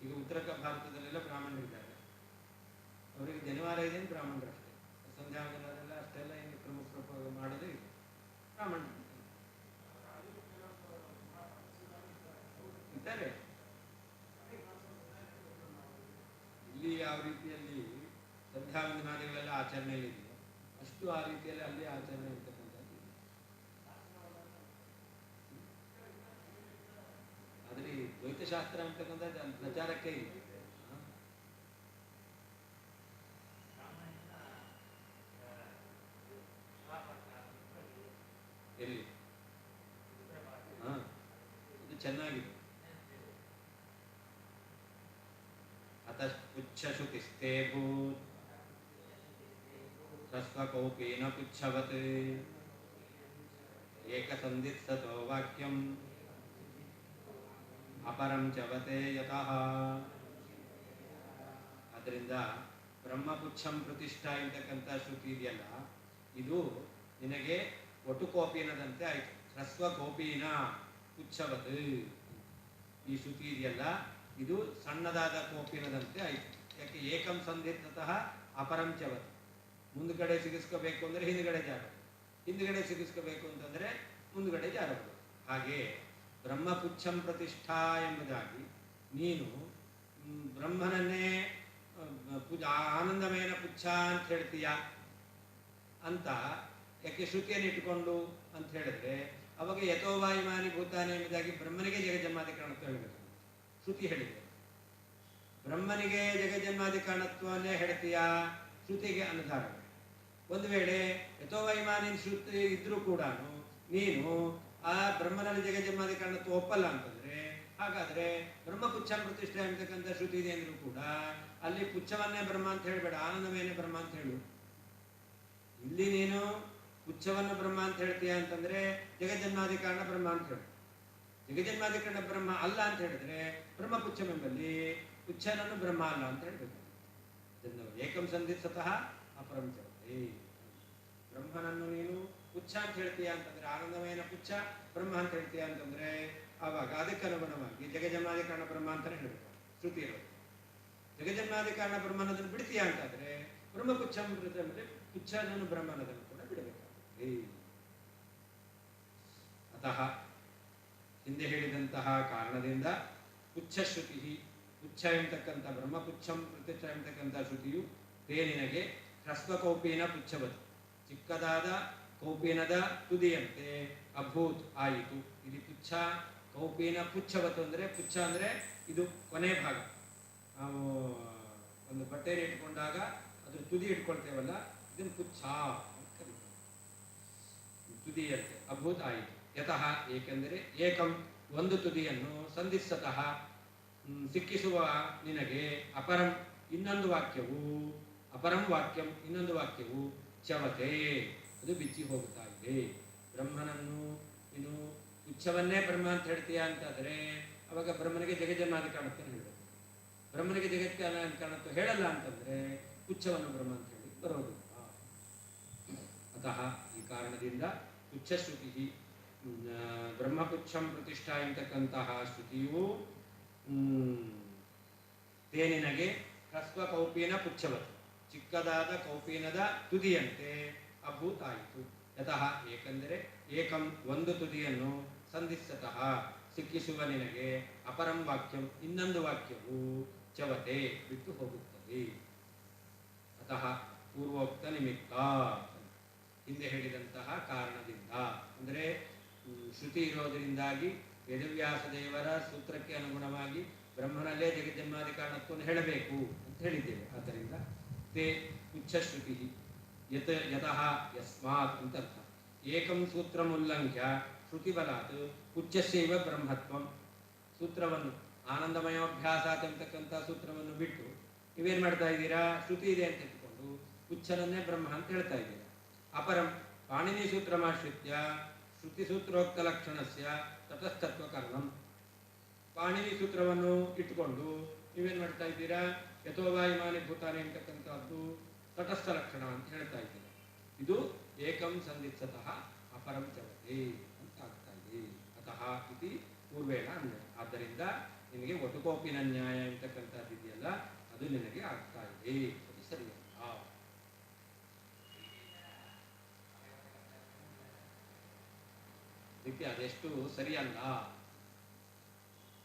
ಈಗ ಉತ್ತರ ಭಾರತದಲ್ಲೆಲ್ಲ ಬ್ರಾಹ್ಮಣರಿದ್ದಾರೆ, ಅವರಿಗೆ ಜನಿವಾರ ಇದೆ ಬ್ರಾಹ್ಮಣರು ಅಷ್ಟೇ. ಸಂಧ್ಯಾವಂದನೆಲ್ಲ ಅಷ್ಟೆಲ್ಲ ಏನು ಪ್ರಮುಖ ಮಾಡೋದೇ ಇದೆ ಬ್ರಾಹ್ಮಣರು ಇದ್ದಾರೆ. ಇಲ್ಲಿ ಯಾವ ರೀತಿಯಲ್ಲಿ ಸಂಧ್ಯಾವಂದನಾದಿಗಳೆಲ್ಲ ಆಚರಣೆಯಲ್ಲಿದೆ ಅಷ್ಟು ಆ ರೀತಿಯಲ್ಲಿ ಅಲ್ಲಿ ಆಚರಣೆ ಇರ್ತಕ್ಕಂಥದ್ದು. ಆದರೆ ಈ ದ್ವೈತಶಾಸ್ತ್ರ ಅಂತಕ್ಕಂಥದ್ದು ಅಲ್ಲಿ ಪ್ರಚಾರಕ್ಕೆ ಇದೆ. ಎಲ್ಲಿ ಇದು ಚೆನ್ನಾಗಿದೆ. ಅತಃ ಪುಚ್ಛ ಶ್ರುತಿಸ್ತೇ ಭೂತ್ ह्रस्वकोपेन पुच्छवत् ಏಕಸಂಧಿತ್ಸತೋ ವಾಕ್ಯಂ ಅಪರಂ ಚವತೆ ಯತಃ. ಅದರಿಂದ ಬ್ರಹ್ಮಪುಚ್ಛಂ ಪ್ರತಿಷ್ಠಾ ಎಂತಕ್ಕಂಥ ಶ್ರುತಿ ಇದೆಯಲ್ಲ, ಇದು ನಿನಗೆ ಒಟ್ಟು ಕೋಪೀನದಂತೆ ಆಯಿತು. ಹ್ರಸ್ವ ಕೋಪೀನ ಪುಚ್ಛವತ್ ಈ ಶ್ರುತಿ ಇದೆಯಲ್ಲ, ಇದು ಸಣ್ಣದಾದ ಕೋಪೀನದಂತೆ ಆಯಿತು. ಯಾಕೆ ಏಕಂ ಸಂಧಿತಃ ಅಪರಂ ಚವತ್. ಮುಂದ್ಗಡೆ ಸಿಗಿಸ್ಕೋಬೇಕು ಅಂದರೆ ಹಿಂದ್ಗಡೆ ಜಾರಬಹುದು, ಹಿಂದ್ಗಡೆ ಸಿಗಿಸ್ಕೋಬೇಕು ಅಂತಂದರೆ ಮುಂದ್ಗಡೆ ಜಾರಬಹುದು. ಹಾಗೆ ಬ್ರಹ್ಮಪುಚ್ಛಂ ಪ್ರತಿಷ್ಠಾ ಎಂಬುದಾಗಿ ನೀನು ಬ್ರಹ್ಮನನ್ನೇ ಆನಂದಮಯನ ಪುಚ್ಛ ಅಂತ ಹೇಳ್ತೀಯ ಅಂತ ಯಾಕೆ ಶ್ರುತಿಯನ್ನು ಇಟ್ಟುಕೊಂಡು ಅಂತ ಹೇಳಿದ್ರೆ, ಅವಾಗ ಯಥೋವಾಯುಮಾನಿ ಭೂತಾನಿ ಎಂಬುದಾಗಿ ಬ್ರಹ್ಮನಿಗೆ ಜಗಜನ್ಮಾದಿ ಕಾರಣತ್ವ ಹೇಳಬೇಕು. ಶ್ರುತಿ ಹೇಳಿದೆ ಬ್ರಹ್ಮನಿಗೆ ಜಗಜನ್ಮಾದಿ ಕಾರಣತ್ವವನ್ನೇ ಹೇಳ್ತೀಯ, ಶ್ರುತಿಗೆ ಅನುಸಾರ. ಒಂದು ವೇಳೆ ಯಥೋವೈಮಾನಿ ಶ್ರುತಿ ಇದ್ರೂ ಕೂಡ ನೀನು ಆ ಬ್ರಹ್ಮನಲ್ಲಿ ಜಗಜನ್ಮಾದಿ ಕಾರಣತ್ವ ಒಪ್ಪಲ್ಲ ಅಂತಂದ್ರೆ, ಹಾಗಾದ್ರೆ ಬ್ರಹ್ಮಪುಚ್ಛಂ ಪ್ರತಿಷ್ಠೆ ಅಂತಕ್ಕಂಥ ಶ್ರುತಿ ಇದೆ ಅಂದ್ರೂ ಕೂಡ ಅಲ್ಲಿ ಪುಚ್ಛವನ್ನೇ ಬ್ರಹ್ಮ ಅಂತ ಹೇಳಬೇಡ, ಆನಂದವೇನೇ ಬ್ರಹ್ಮ ಅಂತ ಹೇಳು. ಇಲ್ಲಿ ನೀನು ಪುಚ್ಛವನ್ನು ಬ್ರಹ್ಮ ಅಂತ ಹೇಳ್ತೀಯ ಅಂತಂದ್ರೆ ಜಗಜನ್ಮಾದಿ ಕಾರಣ ಬ್ರಹ್ಮ ಅಂತ ಹೇಳು. ಜಗಜನ್ಮಾದಿ ಕಾರಣ ಬ್ರಹ್ಮ ಅಲ್ಲ ಅಂತ ಹೇಳಿದ್ರೆ ಬ್ರಹ್ಮಪುಚ್ಛಂ ಎಂಬಲ್ಲಿ ಪುಚ್ಛನನ್ನು ಬ್ರಹ್ಮ ಅಲ್ಲ ಅಂತ ಹೇಳ್ಬೇಕು. ಏಕಂ ಸಂಧಿತ್ಸತಃ ಅಪರಂ ಚವತೆ. ಬ್ರಹ್ಮನನ್ನು ನೀನು ಪುಚ್ಛ ಅಂತ ಹೇಳ್ತೀಯ ಅಂತಂದ್ರೆ ಆನಂದಮಯನ ಪುಚ್ಛ ಬ್ರಹ್ಮ ಅಂತ ಹೇಳ್ತೀಯ ಅಂತಂದ್ರೆ ಆವಾಗ ಅದಕ್ಕೆ ಅನುಗುಣವಾಗಿ ಜಗಜನ್ಮಾದಿ ಕಾರಣ ಬ್ರಹ್ಮ ಅಂತಾನೆ ಹೇಳ್ಬೇಕು ಶ್ರುತಿ ಇರೋದು. ಜಗಜನ್ಮಾದಿ ಕಾರಣ ಬ್ರಹ್ಮನದನ್ನು ಬಿಡ್ತೀಯ ಅಂತಂದ್ರೆ ಬ್ರಹ್ಮಪುಚ್ಛ ಅಂದ್ರೆ ಪುಚ್ಛನನ್ನು ಬ್ರಹ್ಮನದನ್ನು ಕೂಡ ಬಿಡಬೇಕಾಗುತ್ತೆ. ಅತಃ ಹಿಂದೆ ಹೇಳಿದಂತಹ ಕಾರಣದಿಂದ ಪುಚ್ಛ ಶ್ರುತಿ, ಪುಚ್ಛ ಎಂತಕ್ಕಂಥ ಬ್ರಹ್ಮಪುಚ್ಛಂ ಪ್ರತಿಷ್ಠ ಎಂತಕ್ಕಂಥ ಶ್ರುತಿಯು ತೇ ನಿನಗೆ ಹ್ರಸ್ವಕೌಪೀನ ಪುಚ್ಛವತ್, ಚಿಕ್ಕದಾದ ಕೌಪೀನದ ತುದಿಯಂತೆ ಅಭೂತ್ ಆಯಿತು. ಇಲ್ಲಿ ಪುಚ್ಛ ಕೌಪೀನ ಪುಚ್ಛವತ್ ಅಂದರೆ, ಪುಚ್ಛ ಅಂದರೆ ಇದು ಕೊನೆ ಭಾಗ. ನಾವು ಒಂದು ಬಟ್ಟೆಯನ್ನು ಇಟ್ಕೊಂಡಾಗ ಅದ್ರ ತುದಿ ಇಟ್ಕೊಳ್ತೇವಲ್ಲ, ಇದನ್ನು ಪುಚ್ಛ ಅಂತ ಕರೀತಾರೆ. ತುದಿಯಂತೆ ಅಭೂತ್ ಆಯಿತು. ಯತಃ ಏಕೆಂದರೆ ಏಕಂ ಒಂದು ತುದಿಯನ್ನು ಸಂಧಿಸತಃ ಸಿಕ್ಕಿಸುವ ನಿನಗೆ ಅಪರಂ ಇನ್ನೊಂದು ವಾಕ್ಯವು, ಅಪರಂ ವಾಕ್ಯಂ ಇನ್ನೊಂದು ವಾಕ್ಯವು ಚವತೆ ಅದು ಬಿಚ್ಚಿ ಹೋಗುತ್ತಾ ಇದೆ. ಬ್ರಹ್ಮನನ್ನು ನೀನು ಪುಚ್ಛವನ್ನೇ ಬ್ರಹ್ಮ ಅಂತ ಹೇಳ್ತೀಯ ಅಂತಾದರೆ ಅವಾಗ ಬ್ರಹ್ಮನಿಗೆ ಜಗಜನ್ಮಾದಿ ಕಾರಣತ್ವ ಹೇಳಬೇಕು. ಬ್ರಹ್ಮನಿಗೆ ಜಗತ್ ಕಾರಣತ್ವ ಹೇಳಲ್ಲ ಅಂತಂದ್ರೆ ಪುಚ್ಛವನ್ನು ಬ್ರಹ್ಮ ಅಂತ ಹೇಳಿ ಬರೋದಿಲ್ಲ. ಅತಃ ಈ ಕಾರಣದಿಂದ ಪುಚ್ಛ ಶ್ರುತಿ ಬ್ರಹ್ಮಪುಚ್ಛಂ ಪ್ರತಿಷ್ಠಾ ಎಂತಕ್ಕಂತಹ ಶ್ರುತಿಯು ತೇನಿನಗೆ ಹ್ರಸ್ವ ಕೌಪೀನ ಪುಚ್ಛವತ್, ಚಿಕ್ಕದಾದ ಕೌಪೀನದ ತುದಿಯಂತೆ ಅಭೂತ್ ಆಯಿತು. ಯತಃ ಏಕೆಂದರೆ ಏಕಂ ಒಂದು ತುದಿಯನ್ನು ಸಂಧಿಸತಃ ಸಿಕ್ಕಿಸುವ ನಿನಗೆ ಅಪರಂ ವಾಕ್ಯಂ ಇನ್ನೊಂದು ವಾಕ್ಯವು ಚವತೆ ಬಿಟ್ಟು ಹೋಗುತ್ತದೆ. ಅತಃ ಪೂರ್ವೋಕ್ತ ನಿಮಿತ್ತ, ಹಿಂದೆ ಹೇಳಿದಂತಹ ಕಾರಣದಿಂದ ಅಂದರೆ ಶ್ರುತಿ ಇರೋದರಿಂದಾಗಿ ವೇದವ್ಯಾಸ ದೇವರ ಸೂತ್ರಕ್ಕೆ ಅನುಗುಣವಾಗಿ ಬ್ರಹ್ಮನಲ್ಲೇ ಜಗಜನ್ಮಾದಿ ಕಾರಣತ್ವವನ್ನು ಹೇಳಬೇಕು ಅಂತ ಹೇಳಿದ್ದೇವೆ. ಆದ್ದರಿಂದ ತೇ ಪುಚ್ಛ ಶ್ರುತಿ ಯತಃ ಯಸ್ಮಾತ್ ಅಂತ ಅರ್ಥ. ಏಕಂ ಸೂತ್ರಮುಲ್ಲಂಘ್ಯ ಶ್ರುತಿಬಲಾತ್ ಪುಚ್ಛಸ್ಯೈವ ಬ್ರಹ್ಮತ್ವಂ. ಸೂತ್ರವನ್ನು ಆನಂದಮಯೋಭ್ಯಾಸ ಅಂತಕ್ಕಂಥ ಸೂತ್ರವನ್ನು ಬಿಟ್ಟು ನೀವೇನು ಮಾಡ್ತಾ ಇದ್ದೀರಾ, ಶ್ರುತಿ ಇದೆ ಅಂತ ಇಟ್ಕೊಂಡು ಪುಚ್ಛನನ್ನೇ ಬ್ರಹ್ಮ ಅಂತ ಹೇಳ್ತಾ ಇದ್ದೀರಾ. ಅಪರಂ ಪಾಣಿನಿ ಸೂತ್ರಮಾಶ್ರಿತ್ಯ ಶ್ರುತಿ ಸೂತ್ರೋಕ್ತ ಲಕ್ಷಣಸ್ಯ ತಟಸ್ಥತ್ವಕರಣಂ. ಪಾಣಿನಿ ಸೂತ್ರವನ್ನು ಇಟ್ಟುಕೊಂಡು ನೀವೇನು ಮಾಡ್ತಾ ಇದ್ದೀರಾ, ಯಥೋವಾಯುಮಾನಿ ಭೂತಾನಿ ಅಂತಕ್ಕಂಥದ್ದು ತಟಸ್ಥ ಲಕ್ಷಣ ಅಂತ ಹೇಳ್ತಾ ಇದ್ದೀರಾ. ಇದು ಏಕಂ ಸಂಧಿತ್ಸತಃ ಅಪರಂ ಚವತೆ ಅಂತ ಆಗ್ತಾ ಇದೆ. ಅತಃ ಇತಿ ಪೂರ್ವೇಣ ಅನ್ವಯ. ಆದ್ದರಿಂದ ನಿನಗೆ ಒಟುಕೋಪಿನ ನ್ಯಾಯ ಅಂತಕ್ಕಂಥದ್ದು ಇದೆಯಲ್ಲ, ಅದು ನಿನಗೆ ಆಗ್ತಾ ಇದೆ, ಅದು ಸರಿಯಲ್ಲ. ಅದಕ್ಕೆ ಅದೆಷ್ಟು ಸರಿಯಲ್ಲ.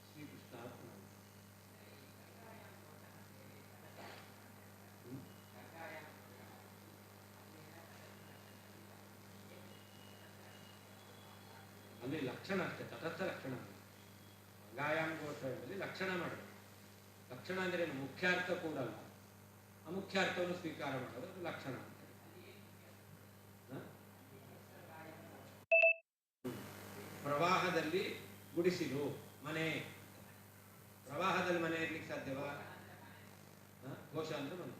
ಶ್ರೀಕೃಷ್ಣ ಅಲ್ಲಿ ಲಕ್ಷಣ ಅಷ್ಟೇ, ತಟಸ್ಥ ಲಕ್ಷಣ. ಗಾಯಾಮ ಗೋಷ್ಠದಲ್ಲಿ ಲಕ್ಷಣ ಮಾಡಬೇಕು. ಲಕ್ಷಣ ಅಂದರೆ ಮುಖ್ಯಾರ್ಥ ಕೂಡಲ್ಲ, ಅಮುಖ್ಯಾರ್ಥವನ್ನು ಸ್ವೀಕಾರ ಮಾಡೋದು ಅದು ಲಕ್ಷಣ ಅಂತ. ಪ್ರವಾಹದಲ್ಲಿ ಗುಡಿಸಿಲು ಮನೆ, ಪ್ರವಾಹದಲ್ಲಿ ಮನೆ ಇರ್ಲಿಕ್ಕೆ ಸಾಧ್ಯವಾ? ಘೋಷ ಅಂದ್ರೆ ಮನೆ.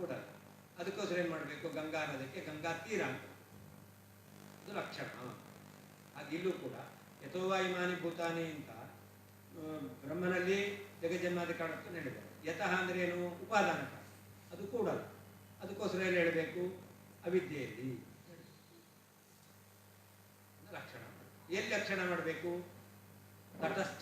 ಕೂಡಲ್ಲ. ಅದಕ್ಕೋಸ್ಕರ ಏನು ಮಾಡಬೇಕು? ಗಂಗಾ ನದಕ್ಕೆ ಗಂಗಾ ತೀರ ಅಂತ, ಅದು ಲಕ್ಷಣ. ಹಾಗೆ ಇಲ್ಲೂ ಕೂಡ ಯಥೋವಾ ಇಮಾನಿ ಭೂತಾನಿ ಅಂತ ಬ್ರಹ್ಮನಲ್ಲಿ ಜಗಜನ್ಮಾದಿ ಕಾರಣಕ್ಕೆ ನಡೀಬೇಕು. ಯತಃ ಅಂದರೆ ಏನು? ಉಪಾದಾನ ಕಾರಣ, ಅದು ಕೂಡಲ್ಲ. ಅದಕ್ಕೋಸ್ಕರ ಏನು ಹೇಳಬೇಕು? ಅವಿದ್ಯೆಯಲ್ಲಿ ಲಕ್ಷಣ. ಎಲ್ಲಿ ಲಕ್ಷಣ ಮಾಡಬೇಕು? ತಟಸ್ಥ